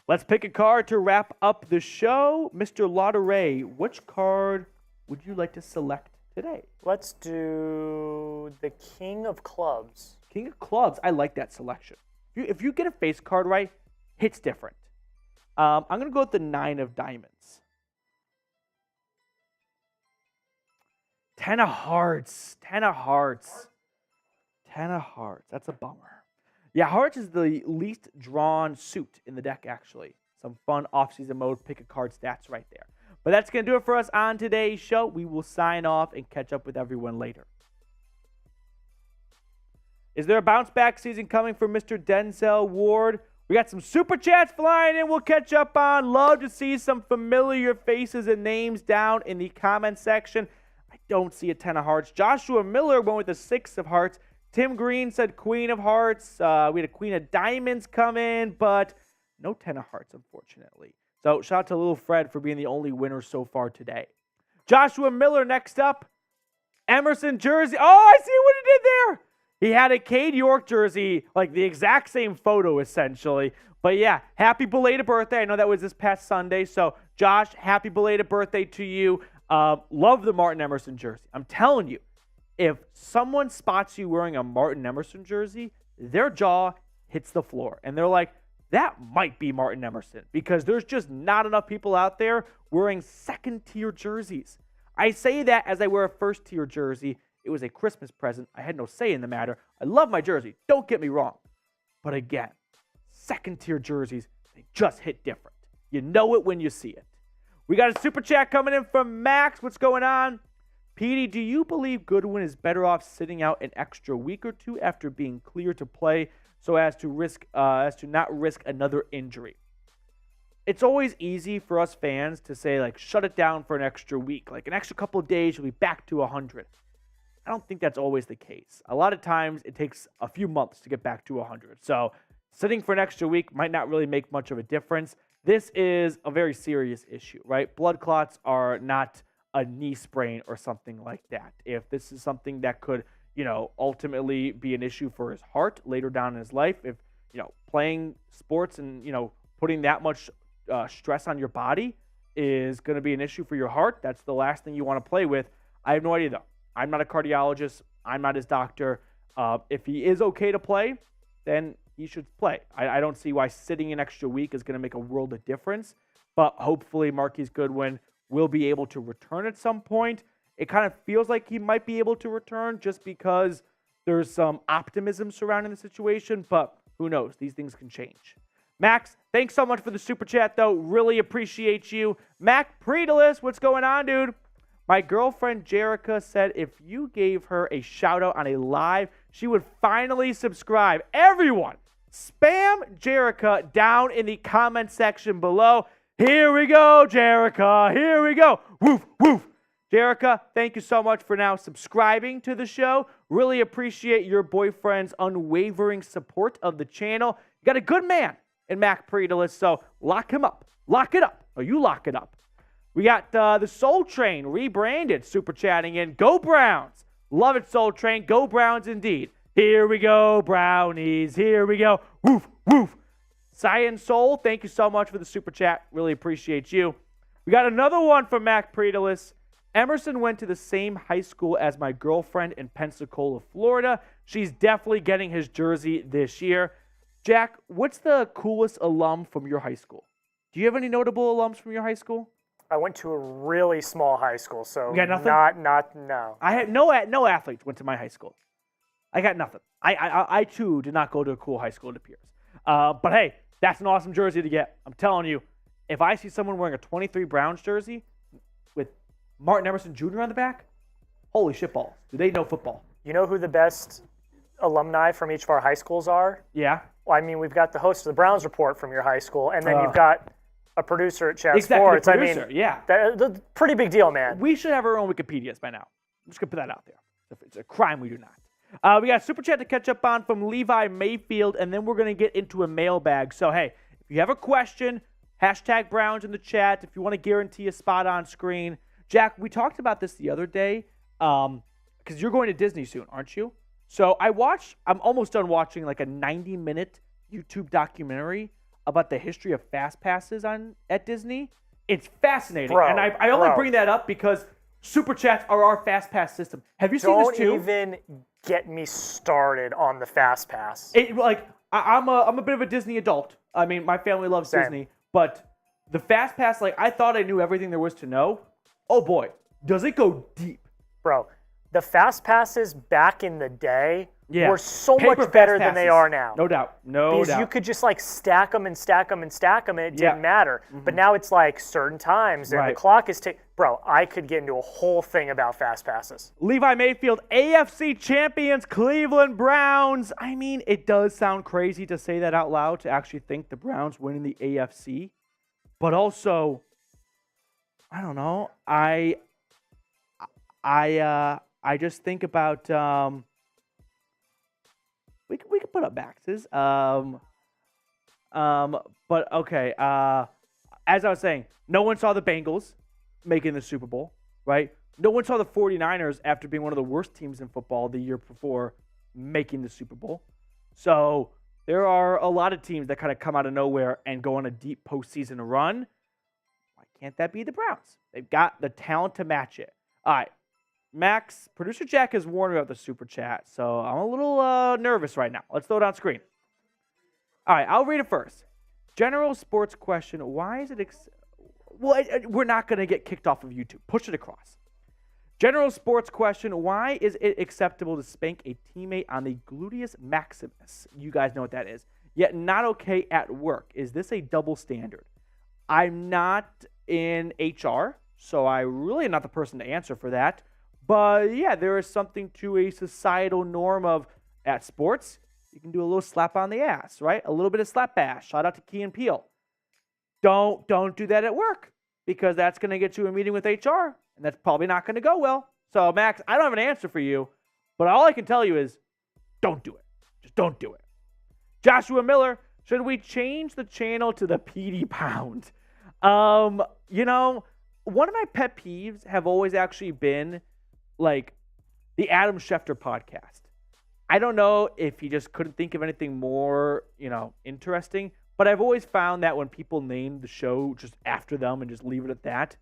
Let's pick a card to wrap up the show. Mr. Lauderay, which card would you like to select today? Let's do the King of Clubs. King of Clubs. I like that selection. If you get a face card right, hits different. I'm going to go with the 9 of Diamonds. 10 of Hearts. 10 of Hearts. 10 of Hearts. That's a bummer. Yeah, Hearts is the least drawn suit in the deck, actually. Some fun off-season mode, pick a card stats right there. But that's going to do it for us on today's show. We will sign off and catch up with everyone later. Is there a bounce-back season coming for Mr. Denzel Ward? We got some super chats flying in we'll catch up on. Love to see some familiar faces and names down in the comment section. I don't see a 10 of Hearts. Joshua Miller went with a 6 of Hearts. Tim Green said Queen of Hearts. We had a Queen of Diamonds come in, but no 10 of Hearts, unfortunately. So shout out to Little Fred for being the only winner so far today. Joshua Miller next up. Emerson jersey. Oh, I see what he did there. He had a Cade York jersey, like the exact same photo, essentially. But yeah, happy belated birthday. I know that was this past Sunday. So Josh, happy belated birthday to you. Love the Martin Emerson jersey. I'm telling you. If someone spots you wearing a Martin Emerson jersey, their jaw hits the floor. And they're like, that might be Martin Emerson. Because there's just not enough people out there wearing second-tier jerseys. I say that as I wear a first-tier jersey. It was a Christmas present. I had no say in the matter. I love my jersey. Don't get me wrong. But again, second-tier jerseys, they just hit different. You know it when you see it. We got a super chat coming in from Max. What's going on? Petey, do you believe Goodwin is better off sitting out an extra week or two after being cleared to play so as to not risk another injury? It's always easy for us fans to say, like, shut it down for an extra week. Like, an extra couple of days, you'll be back to 100. I don't think that's always the case. A lot of times, it takes a few months to get back to 100. So, sitting for an extra week might not really make much of a difference. This is a very serious issue, right? Blood clots are not a knee sprain or something like that. If this is something that could, ultimately be an issue for his heart later down in his life, if, playing sports and, putting that much stress on your body is going to be an issue for your heart, that's the last thing you want to play with. I have no idea, though. I'm not a cardiologist. I'm not his doctor. If he is okay to play, then he should play. I don't see why sitting an extra week is going to make a world of difference, but hopefully Marquise Goodwin will be able to return at some point. It kind of feels like he might be able to return just because there's some optimism surrounding the situation, but who knows? These things can change. Max, thanks so much for the super chat, though. Really appreciate you. Mac Predalis, what's going on, dude? My girlfriend Jerica said if you gave her a shout out on a live, she would finally subscribe. Everyone, spam Jerica down in the comment section below. Here we go, Jerica. Here we go. Woof, woof. Jerica, thank you so much for now subscribing to the show. Really appreciate your boyfriend's unwavering support of the channel. You got a good man in Mac Predalis, so lock him up. Lock it up. Or you lock it up. We got the Soul Train rebranded, super chatting in. Go Browns. Love it, Soul Train. Go Browns indeed. Here we go, Brownies. Here we go. Woof, woof. Cyan Soul, thank you so much for the super chat. Really appreciate you. We got another one from Mac Predalis. Emerson went to the same high school as my girlfriend in Pensacola, Florida. She's definitely getting his jersey this year. Jack, what's the coolest alum from your high school? Do you have any notable alums from your high school? I went to a really small high school, so you got nothing? No. I had no athletes went to my high school. I got nothing. I too did not go to a cool high school, it appears. But hey, that's an awesome jersey to get. I'm telling you, if I see someone wearing a 23 Browns jersey with Martin Emerson Jr. on the back, holy shitballs. Do they know football? You know who the best alumni from each of our high schools are? Yeah. Well, I mean, we've got the host of the Browns Report from your high school, and then you've got a producer at Chat Sports. Producer, I mean, yeah. That's a pretty big deal, man. We should have our own Wikipedias by now. I'm just going to put that out there. It's a crime we do not. We got Super Chat to catch up on from Levi Mayfield, and then we're going to get into a mailbag. So, hey, if you have a question, hashtag Browns in the chat. If you want to guarantee a spot on screen. Jack, we talked about this the other day because you're going to Disney soon, aren't you? So I'm almost done watching like a 90-minute YouTube documentary about the history of fast passes at Disney. It's fascinating. And I only bring that up because Super Chats are our fast pass system. Have you seen this too? Don't even get me started on the fast pass. I'm a bit of a Disney adult. I mean, my family loves Disney, but the fast pass, like I thought I knew everything there was to know. Oh boy, does it go deep. Bro, the fast passes back in the day were so much better than they are now. No doubt. Because you could just like stack them and stack them and stack them and it didn't matter. Mm-hmm. But now it's like certain times and the clock is ticking. Bro, I could get into a whole thing about fast passes. Levi Mayfield, AFC champions, Cleveland Browns. I mean, it does sound crazy to say that out loud, to actually think the Browns win in the AFC. But also, I don't know. I just think about we could put up Maxes. But okay. As I was saying, no one saw the Bengals making the Super Bowl, right? No one saw the 49ers after being one of the worst teams in football the year before making the Super Bowl. So there are a lot of teams that kind of come out of nowhere and go on a deep postseason run. Why can't that be the Browns? They've got the talent to match it. All right. Max, producer Jack has warned me about the super chat, so I'm a little nervous right now. Let's throw it on screen. All right, I'll read it first. General sports question: why is it? We're not going to get kicked off of YouTube. Push it across. General sports question: why is it acceptable to spank a teammate on the gluteus maximus? You guys know what that is. Yet not okay at work. Is this a double standard? I'm not in HR, so I really am not the person to answer for that. But yeah, there is something to a societal norm of at sports, you can do a little slap on the ass, right? A little bit of slap bash. Shout out to Key and Peele. Don't do that at work because that's going to get you a meeting with HR, and that's probably not going to go well. So Max, I don't have an answer for you, but all I can tell you is don't do it. Just don't do it. Joshua Miller, should we change the channel to the PD Pound? You know, one of my pet peeves have always actually been like the Adam Schefter podcast. I don't know if he just couldn't think of anything more, interesting, but I've always found that when people name the show just after them and just leave it at that,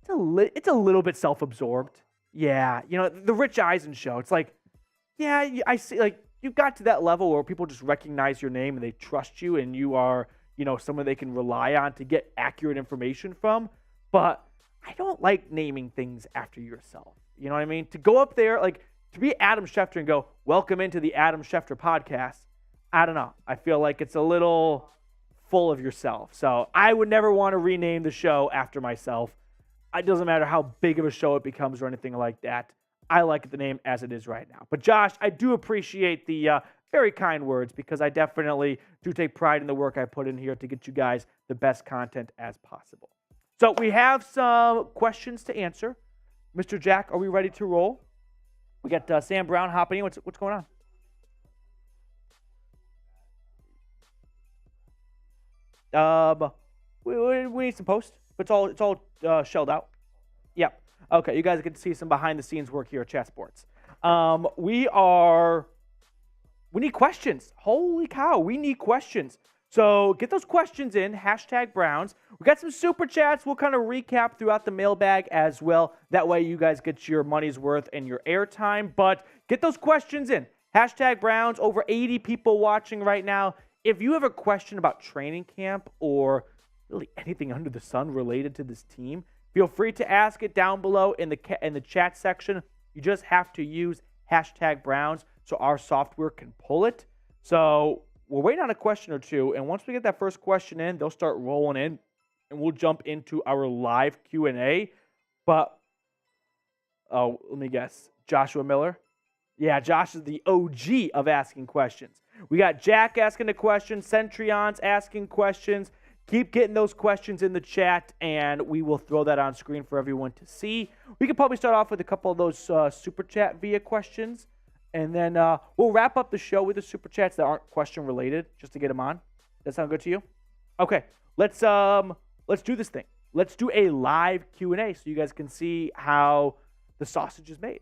it's a little bit self-absorbed. Yeah, the Rich Eisen show, it's like, yeah, I see, like, you've got to that level where people just recognize your name and they trust you and you are, someone they can rely on to get accurate information from, but I don't like naming things after yourself. You know what I mean? To go up there, like, to be Adam Schefter and go, welcome into the Adam Schefter podcast, I don't know. I feel like it's a little full of yourself. So I would never want to rename the show after myself. It doesn't matter how big of a show it becomes or anything like that. I like the name as it is right now. But Josh, I do appreciate the very kind words because I definitely do take pride in the work I put in here to get you guys the best content as possible. So we have some questions to answer. Mr. Jack, are we ready to roll? We got Sam Brown hopping in. What's going on? We need some post. But it's all shelled out. Yep. Okay, you guys get to see some behind-the-scenes work here at Chat Sports. We need questions. Holy cow, we need questions. So get those questions in, #Browns. We got some super chats. We'll kind of recap throughout the mailbag as well. That way you guys get your money's worth and your airtime. But get those questions in. #Browns, over 80 people watching right now. If you have a question about training camp or really anything under the sun related to this team, feel free to ask it down below in the chat section. You just have to use #Browns so our software can pull it. So we're waiting on a question or two, and once we get that first question in, they'll start rolling in, and we'll jump into our live Q&A. But, let me guess, Joshua Miller? Yeah, Josh is the OG of asking questions. We got Jack asking a question, Centrion's asking questions. Keep getting those questions in the chat, and we will throw that on screen for everyone to see. We could probably start off with a couple of those super chat via questions, and then we'll wrap up the show with the super chats that aren't question related, just to get them on. That sound good to you? Okay, let's do this thing. Let's do a live Q&A so you guys can see how the sausage is made.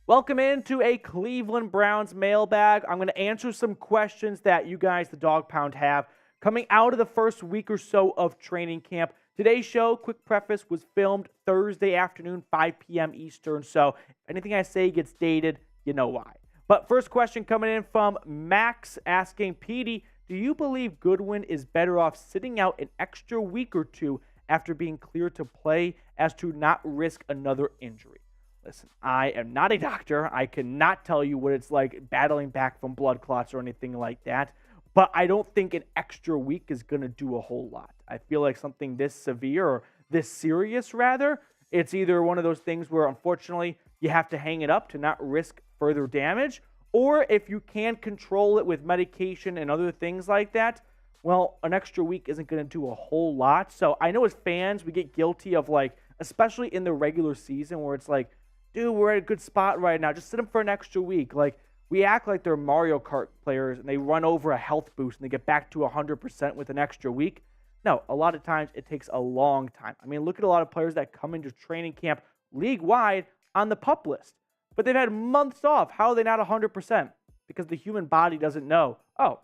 Welcome into a Cleveland Browns mailbag. I'm going to answer some questions that you guys, the Dog Pound, have coming out of the first week or so of training camp. Today's show, quick preface, was filmed Thursday afternoon, 5 p.m. Eastern. So if anything I say gets dated, you know why. But first question coming in from Max asking, Petey, do you believe Goodwin is better off sitting out an extra week or two after being cleared to play as to not risk another injury? Listen, I am not a doctor. I cannot tell you what it's like battling back from blood clots or anything like that. But I don't think an extra week is going to do a whole lot. I feel like something this severe or this serious, rather, it's either one of those things where, unfortunately, you have to hang it up to not risk further damage, or if you can control it with medication and other things like that, well, an extra week isn't going to do a whole lot. So I know as fans, we get guilty of, like, especially in the regular season where it's like, dude, we're at a good spot right now. Just sit them for an extra week. Like, we act like they're Mario Kart players and they run over a health boost and they get back to 100% with an extra week. No, a lot of times it takes a long time. I mean, look at a lot of players that come into training camp league-wide on the PUP list, but they've had months off. How are they not 100%? Because the human body doesn't know, oh,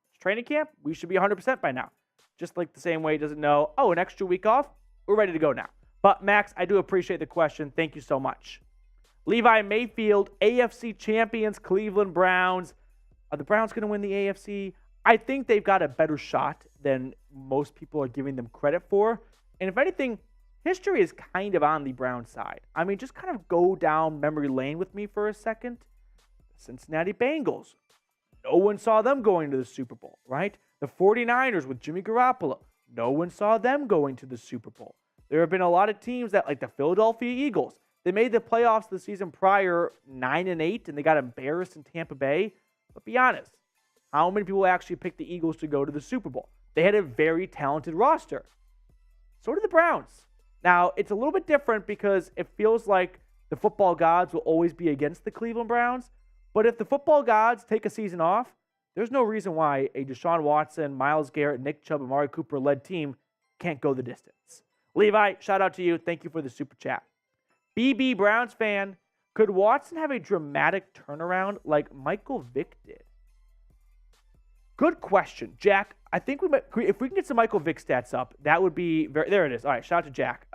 it's training camp? We should be 100% by now. Just like the same way it doesn't know, oh, an extra week off? We're ready to go now. But, Max, I do appreciate the question. Thank you so much. Levi Mayfield, AFC champions, Cleveland Browns. Are the Browns going to win the AFC? I think they've got a better shot than most people are giving them credit for. And if anything, history is kind of on the Browns side. I mean, just kind of go down memory lane with me for a second. The Cincinnati Bengals. No one saw them going to the Super Bowl, right? The 49ers with Jimmy Garoppolo. No one saw them going to the Super Bowl. There have been a lot of teams that, like the Philadelphia Eagles, they made the playoffs the season prior 9-8, and they got embarrassed in Tampa Bay. But be honest, how many people actually picked the Eagles to go to the Super Bowl? They had a very talented roster. So did the Browns. Now, it's a little bit different because it feels like the football gods will always be against the Cleveland Browns. But if the football gods take a season off, there's no reason why a Deshaun Watson, Myles Garrett, Nick Chubb, and Amari Cooper-led team can't go the distance. Levi, shout out to you. Thank you for the super chat. BB Browns fan, could Watson have a dramatic turnaround like Michael Vick did? Good question, Jack. I think we might, if we can get some Michael Vick stats up, that would be very. There it is. All right, shout out to Jack.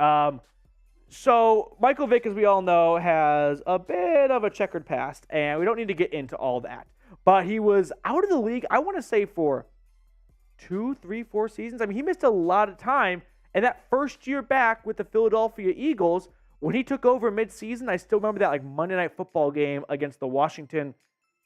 So Michael Vick, as we all know, has a bit of a checkered past, and we don't need to get into all that. But he was out of the league, I want to say, for 2, 3, 4 seasons. I mean, he missed a lot of time, and that first year back with the Philadelphia Eagles, when he took over midseason, I still remember that like Monday Night Football game against the Washington,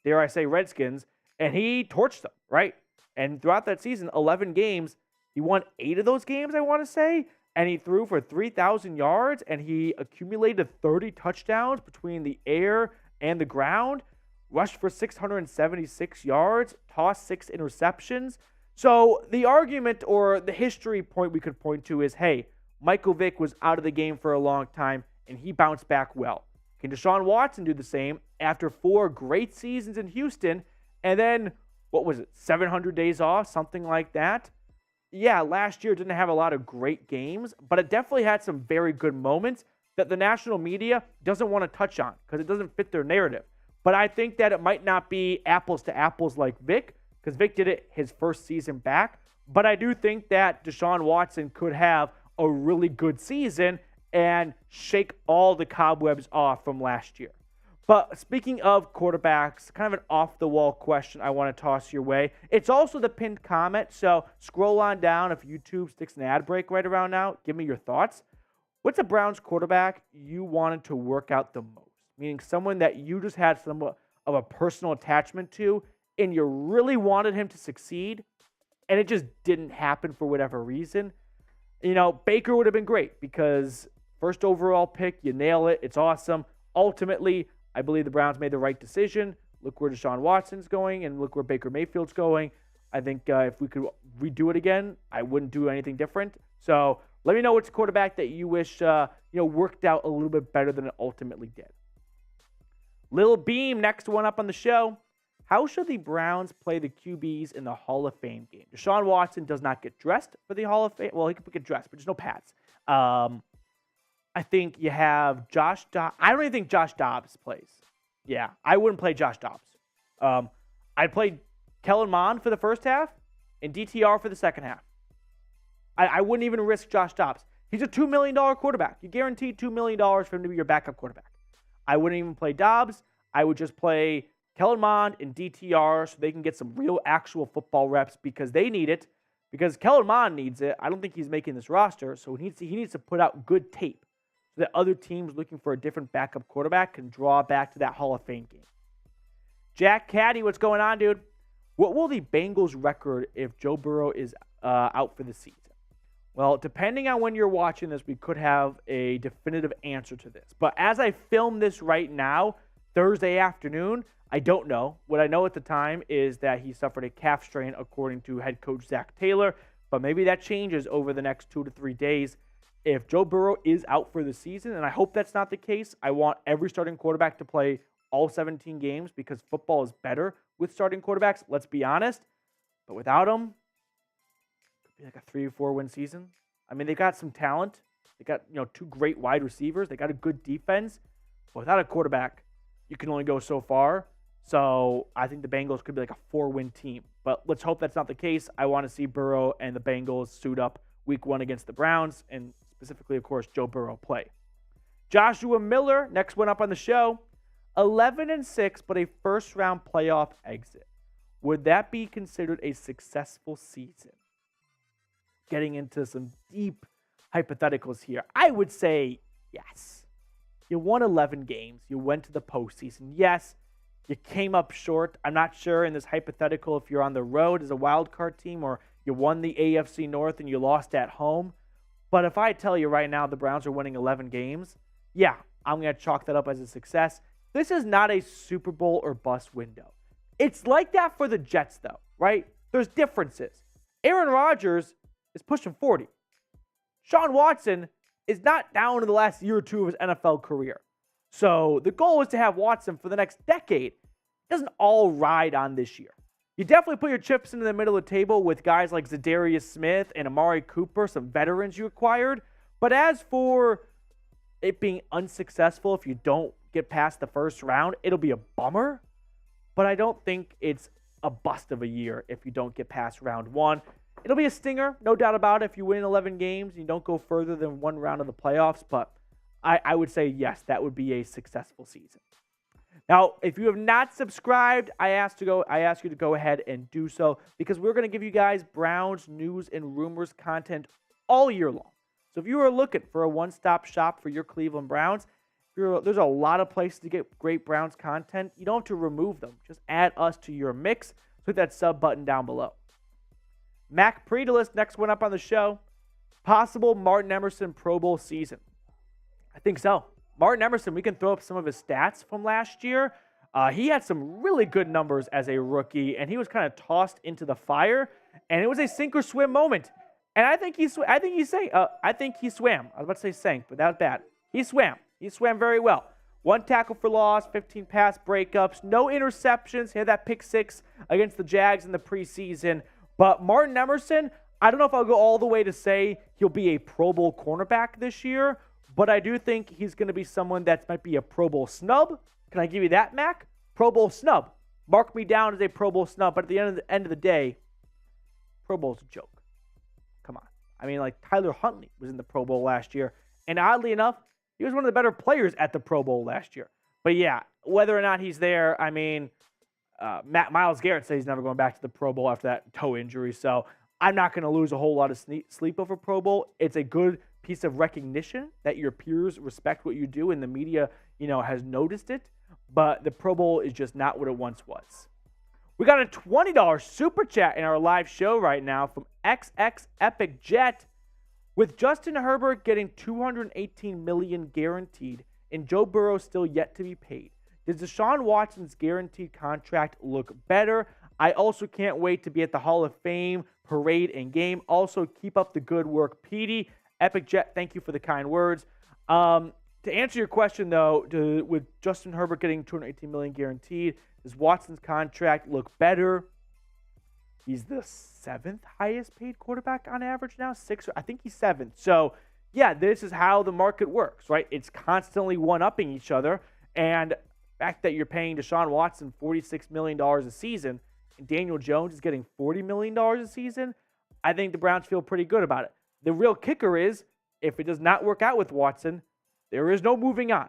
dare I say, Redskins, and he torched them, right? And throughout that season, 11 games, he won 8 of those games, I want to say, and he threw for 3,000 yards, and he accumulated 30 touchdowns between the air and the ground, rushed for 676 yards, tossed 6 interceptions. So the argument or the history point we could point to is, hey, Michael Vick was out of the game for a long time, and he bounced back well. Can Deshaun Watson do the same after 4 great seasons in Houston, and then, what was it, 700 days off, something like that? yeah, last year didn't have a lot of great games, but it definitely had some very good moments that the national media doesn't want to touch on because it doesn't fit their narrative. But I think that it might not be apples to apples like Vic, because Vic did it his first season back. But I do think that Deshaun Watson could have a really good season and shake all the cobwebs off from last year. But speaking of quarterbacks, kind of an off-the-wall question I want to toss your way. It's also the pinned comment, so scroll on down. If YouTube sticks an ad break right around now, give me your thoughts. What's a Browns quarterback you wanted to work out the most? Meaning someone that you just had somewhat of a personal attachment to, and you really wanted him to succeed, and it just didn't happen for whatever reason. You know, Baker would have been great because first overall pick, you nail it. It's awesome. Ultimately, I believe the Browns made the right decision. Look where Deshaun Watson's going, and look where Baker Mayfield's going. I think if we could redo it again, I wouldn't do anything different. So let me know which quarterback that you wish worked out a little bit better than it ultimately did. Lil Beam, next one up on the show. How should the Browns play the QBs in the Hall of Fame game? Deshaun Watson does not get dressed for the Hall of Fame. Well, he could get dressed, but there's no pads. I think you have Josh Dobbs. I don't even think Josh Dobbs plays. Yeah, I wouldn't play Josh Dobbs. I'd play Kellen Mond for the first half and DTR for the second half. I wouldn't even risk Josh Dobbs. He's a $2 million quarterback. You guaranteed $2 million for him to be your backup quarterback. I wouldn't even play Dobbs. I would just play Kellen Mond and DTR so they can get some real actual football reps because they need it. Because Kellen Mond needs it. I don't think he's making this roster, so he needs to put out good tape so that other teams looking for a different backup quarterback can draw back to that Hall of Fame game. Jack Caddy, what's going on, dude? What will the Bengals record if Joe Burrow is out for the season? Well, depending on when you're watching this, we could have a definitive answer to this. But as I film this right now, Thursday afternoon, I don't know. What I know at the time is that he suffered a calf strain, according to head coach Zach Taylor. But maybe that changes over the next 2 to 3 days. If Joe Burrow is out for the season, and I hope that's not the case, I want every starting quarterback to play all 17 games because football is better with starting quarterbacks. Let's be honest. But without him, it could be like a 3 or 4 win season. I mean, they got some talent. They got 2 great wide receivers. They got a good defense. But without a quarterback, you can only go so far. So I think the Bengals could be like a 4-win team. But let's hope that's not the case. I want to see Burrow and the Bengals suit up week 1 against the Browns, and specifically, of course, Joe Burrow play. Joshua Miller, next one up on the show. 11-6, but a first-round playoff exit. Would that be considered a successful season? Getting into some deep hypotheticals here. I would say yes. You won 11 games. You went to the postseason. Yes, you came up short. I'm not sure in this hypothetical if you're on the road as a wild card team or you won the AFC North and you lost at home. But if I tell you right now the Browns are winning 11 games, yeah, I'm going to chalk that up as a success. This is not a Super Bowl or bust window. It's like that for the Jets, though, right? There's differences. Aaron Rodgers is pushing 40. Deshaun Watson is not down in the last year or 2 of his NFL career. So the goal is to have Watson for the next decade. It doesn't all ride on this year. You definitely put your chips into the middle of the table with guys like Zadarius Smith and Amari Cooper, some veterans you acquired. But as for it being unsuccessful if you don't get past the first round, it'll be a bummer. But I don't think it's a bust of a year if you don't get past round 1. It'll be a stinger, no doubt about it, if you win 11 games and you don't go further than 1 round of the playoffs. But I would say, yes, that would be a successful season. Now, if you have not subscribed, I ask you to go ahead and do so because we're going to give you guys Browns news and rumors content all year long. So if you are looking for a one-stop shop for your Cleveland Browns, there's a lot of places to get great Browns content. You don't have to remove them. Just add us to your mix. Click that sub button down below. Mac Predalist, next one up on the show. Possible Martin Emerson Pro Bowl season. I think so. Martin Emerson, we can throw up some of his stats from last year. He had some really good numbers as a rookie, and he was kind of tossed into the fire, and it was a sink or swim moment. And I think he swam. I think he swam. I was about to say sank, but that was bad. He swam. He swam very well. 1 tackle for loss, 15 pass breakups, no interceptions. He had that pick 6 against the Jags in the preseason. But Martin Emerson, I don't know if I'll go all the way to say he'll be a Pro Bowl cornerback this year, but I do think he's going to be someone that might be a Pro Bowl snub. Can I give you that, Mac? Pro Bowl snub. Mark me down as a Pro Bowl snub, but at the end of the day, Pro Bowl's a joke. Come on. I mean, like Tyler Huntley was in the Pro Bowl last year, and oddly enough, he was one of the better players at the Pro Bowl last year. But yeah, whether or not he's there, I mean, Myles Garrett says he's never going back to the Pro Bowl after that toe injury, so I'm not going to lose a whole lot of sleep over Pro Bowl. It's a good piece of recognition that your peers respect what you do, and the media, has noticed it. But the Pro Bowl is just not what it once was. We got a $20 super chat in our live show right now from XX Epic Jet. With Justin Herbert getting $218 million guaranteed and Joe Burrow still yet to be paid, does Deshaun Watson's guaranteed contract look better? I also can't wait to be at the Hall of Fame parade and game. Also, keep up the good work, Petey. Epic Jet, thank you for the kind words. To answer your question, though, with Justin Herbert getting $218 million guaranteed, does Watson's contract look better? He's the 7th highest paid quarterback on average now, 6th. I think he's 7th. So, yeah, this is how the market works, right? It's constantly one-upping each other. And the fact that you're paying Deshaun Watson $46 million a season and Daniel Jones is getting $40 million a season, I think the Browns feel pretty good about it. The real kicker is, if it does not work out with Watson, there is no moving on.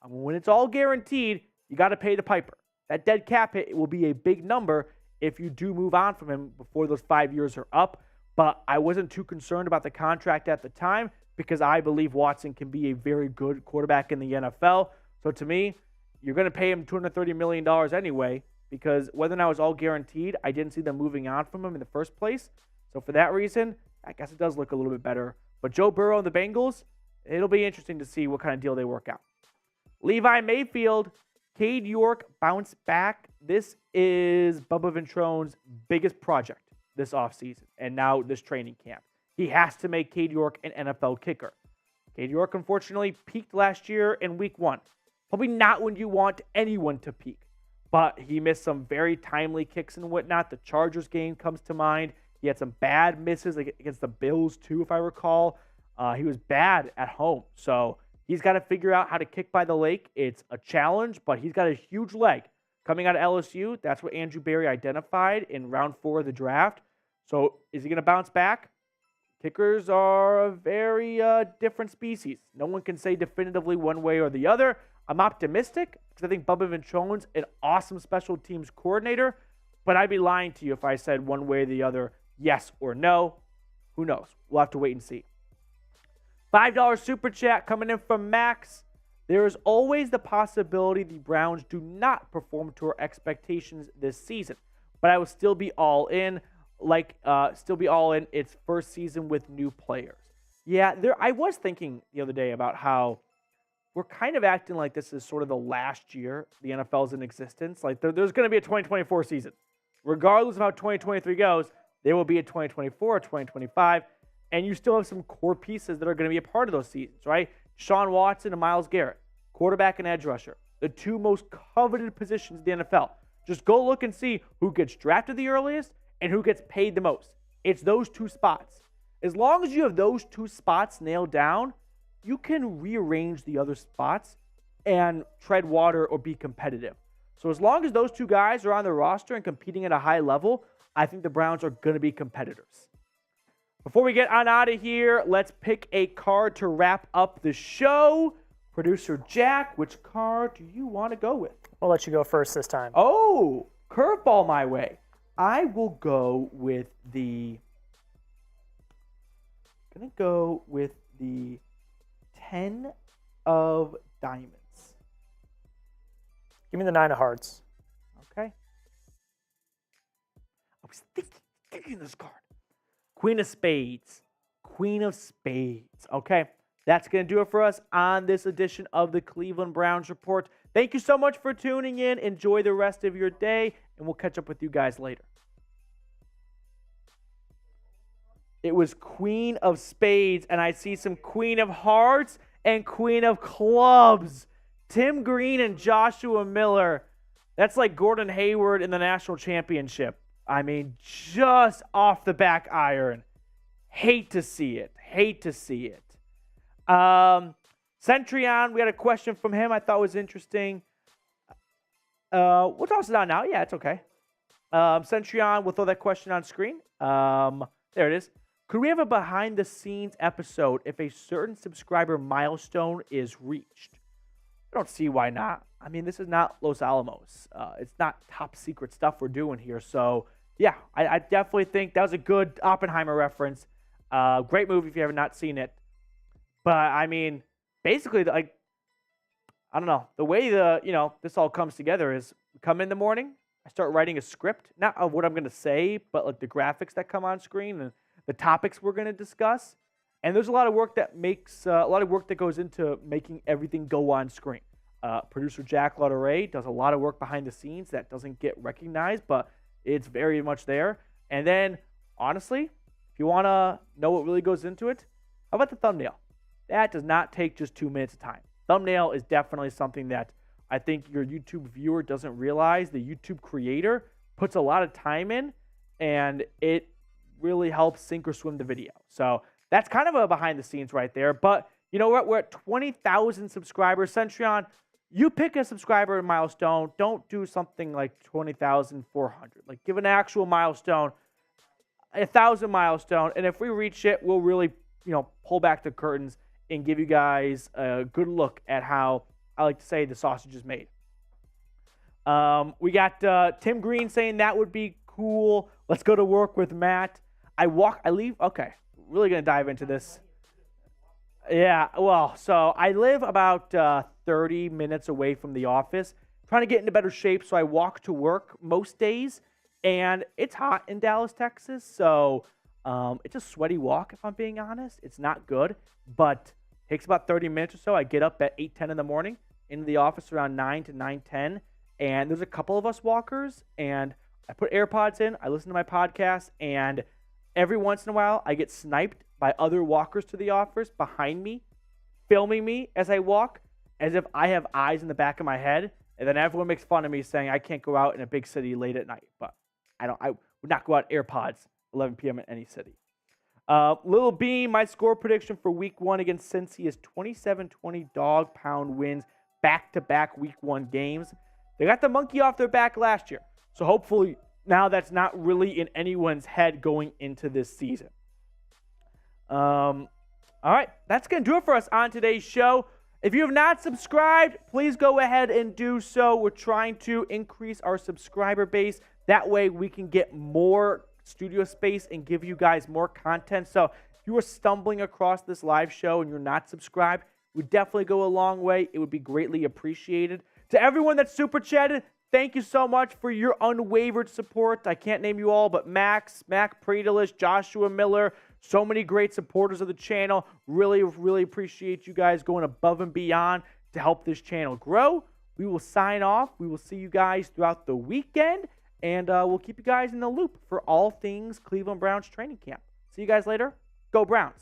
I mean, when it's all guaranteed, you got to pay the piper. That dead cap hit will be a big number if you do move on from him before those 5 years are up. But I wasn't too concerned about the contract at the time because I believe Watson can be a very good quarterback in the NFL. So to me, you're going to pay him $230 million anyway, because whether or not it was all guaranteed, I didn't see them moving on from him in the first place. So for that reason, I guess it does look a little bit better. But Joe Burrow and the Bengals, it'll be interesting to see what kind of deal they work out. Levi Mayfield, Cade York bounce back. This is Bubba Ventrone's biggest project this offseason and now this training camp. He has to make Cade York an NFL kicker. Cade York, unfortunately, peaked last year in week 1. Probably not when you want anyone to peak, but he missed some very timely kicks and whatnot. The Chargers game comes to mind. He had some bad misses against the Bills, too, if I recall. He was bad at home. So he's got to figure out how to kick by the lake. It's a challenge, but he's got a huge leg. Coming out of LSU, that's what Andrew Berry identified in round 4 of the draft. So is he going to bounce back? Kickers are a very different species. No one can say definitively one way or the other. I'm optimistic because I think Bubba Ventrone's an awesome special teams coordinator, but I'd be lying to you if I said one way or the other, yes or no. Who knows? We'll have to wait and see. $5 super chat coming in from Max. There is always the possibility the Browns do not perform to our expectations this season, but I will still be all in. Its first season with new players. Yeah, I was thinking the other day about how we're kind of acting like this is sort of the last year the NFL's in existence. Like there's going to be a 2024 season. Regardless of how 2023 goes, there will be a 2024, a 2025, and you still have some core pieces that are going to be a part of those seasons, right? Deshaun Watson and Myles Garrett, quarterback and edge rusher, the two most coveted positions in the NFL. Just go look and see who gets drafted the earliest and who gets paid the most. It's those two spots. As long as you have those two spots nailed down, you can rearrange the other spots and tread water or be competitive. So as long as those two guys are on the roster and competing at a high level, I think the Browns are going to be competitors. Before we get on out of here, let's pick a card to wrap up the show. Producer Jack, which card do you want to go with? I'll let you go first this time. Oh, curveball my way. I will go with the 10 of diamonds. Give me the 9 of hearts. Okay. I was thinking this card. Queen of spades. Queen of spades. Okay. That's going to do it for us on this edition of the Cleveland Browns Report. Thank you so much for tuning in. Enjoy the rest of your day, and we'll catch up with you guys later. It was Queen of Spades, and I see some Queen of Hearts and Queen of Clubs. Tim Green and Joshua Miller. That's like Gordon Hayward in the national championship. I mean, just off the back iron. Hate to see it. Centrion, we had a question from him I thought was interesting. We'll toss it out now. Yeah, it's okay. Centrion, we'll throw that question on screen. There it is. Could we have a behind-the-scenes episode if a certain subscriber milestone is reached? I don't see why not. I mean, this is not Los Alamos. It's not top-secret stuff we're doing here. So, yeah, I definitely think that was a good Oppenheimer reference. Great movie if you have not seen it. But, I mean, basically, like, I don't know. The way this all comes together is we come in the morning, I start writing a script, not of what I'm going to say, but like the graphics that come on screen and the topics we're going to discuss. And there's a lot of work that goes into making everything go on screen. Producer Jack Lauderay does a lot of work behind the scenes that doesn't get recognized, but it's very much there. And then, honestly, if you want to know what really goes into it, how about the thumbnail? That does not take just 2 minutes of time. Thumbnail is definitely something that I think your YouTube viewer doesn't realize. The YouTube creator puts a lot of time in, and it really helps sink or swim the video. So that's kind of a behind the scenes right there. But you know what? We're at 20,000 subscribers. Centrion, you pick a subscriber milestone. Don't do something like 20,400. Like, give an actual milestone, 1,000 milestone. And if we reach it, we'll really, pull back the curtains and give you guys a good look at how, I like to say, the sausage is made. We got Tim Green saying that would be cool. Let's go to work with Matt. I leave. Okay, really going to dive into this. Yeah, well, so I live about 30 minutes away from the office. Trying to get into better shape, so I walk to work most days. And it's hot in Dallas, Texas, so it's a sweaty walk, if I'm being honest. It's not good, but it takes about 30 minutes or so. I get up at 8:10 in the morning, into the office around 9 to 9:10, and there's a couple of us walkers, and I put AirPods in, I listen to my podcast, and every once in a while, I get sniped by other walkers to the office behind me, filming me as I walk, as if I have eyes in the back of my head, and then everyone makes fun of me saying I can't go out in a big city late at night, but I would not go out AirPods 11 p.m. in any city. Little Beam, my score prediction for Week 1 against Cincy is 27-20 DAWG POUND wins, back-to-back Week 1 games. They got the monkey off their back last year, so hopefully now that's not really in anyone's head going into this season. All right, that's going to do it for us on today's show. If you have not subscribed, please go ahead and do so. We're trying to increase our subscriber base. That way we can get more studio space and give you guys more content. So if you are stumbling across this live show and you're not subscribed, it would definitely go a long way. It would be greatly appreciated. To everyone that super chatted, thank you so much for your unwavered support. I can't name you all, but Max, Mac Predelish, Joshua Miller, so many great supporters of the channel. Really, really appreciate you guys going above and beyond to help this channel grow. We will sign off. We will see you guys throughout the weekend, and we'll keep you guys in the loop for all things Cleveland Browns training camp. See you guys later. Go Browns.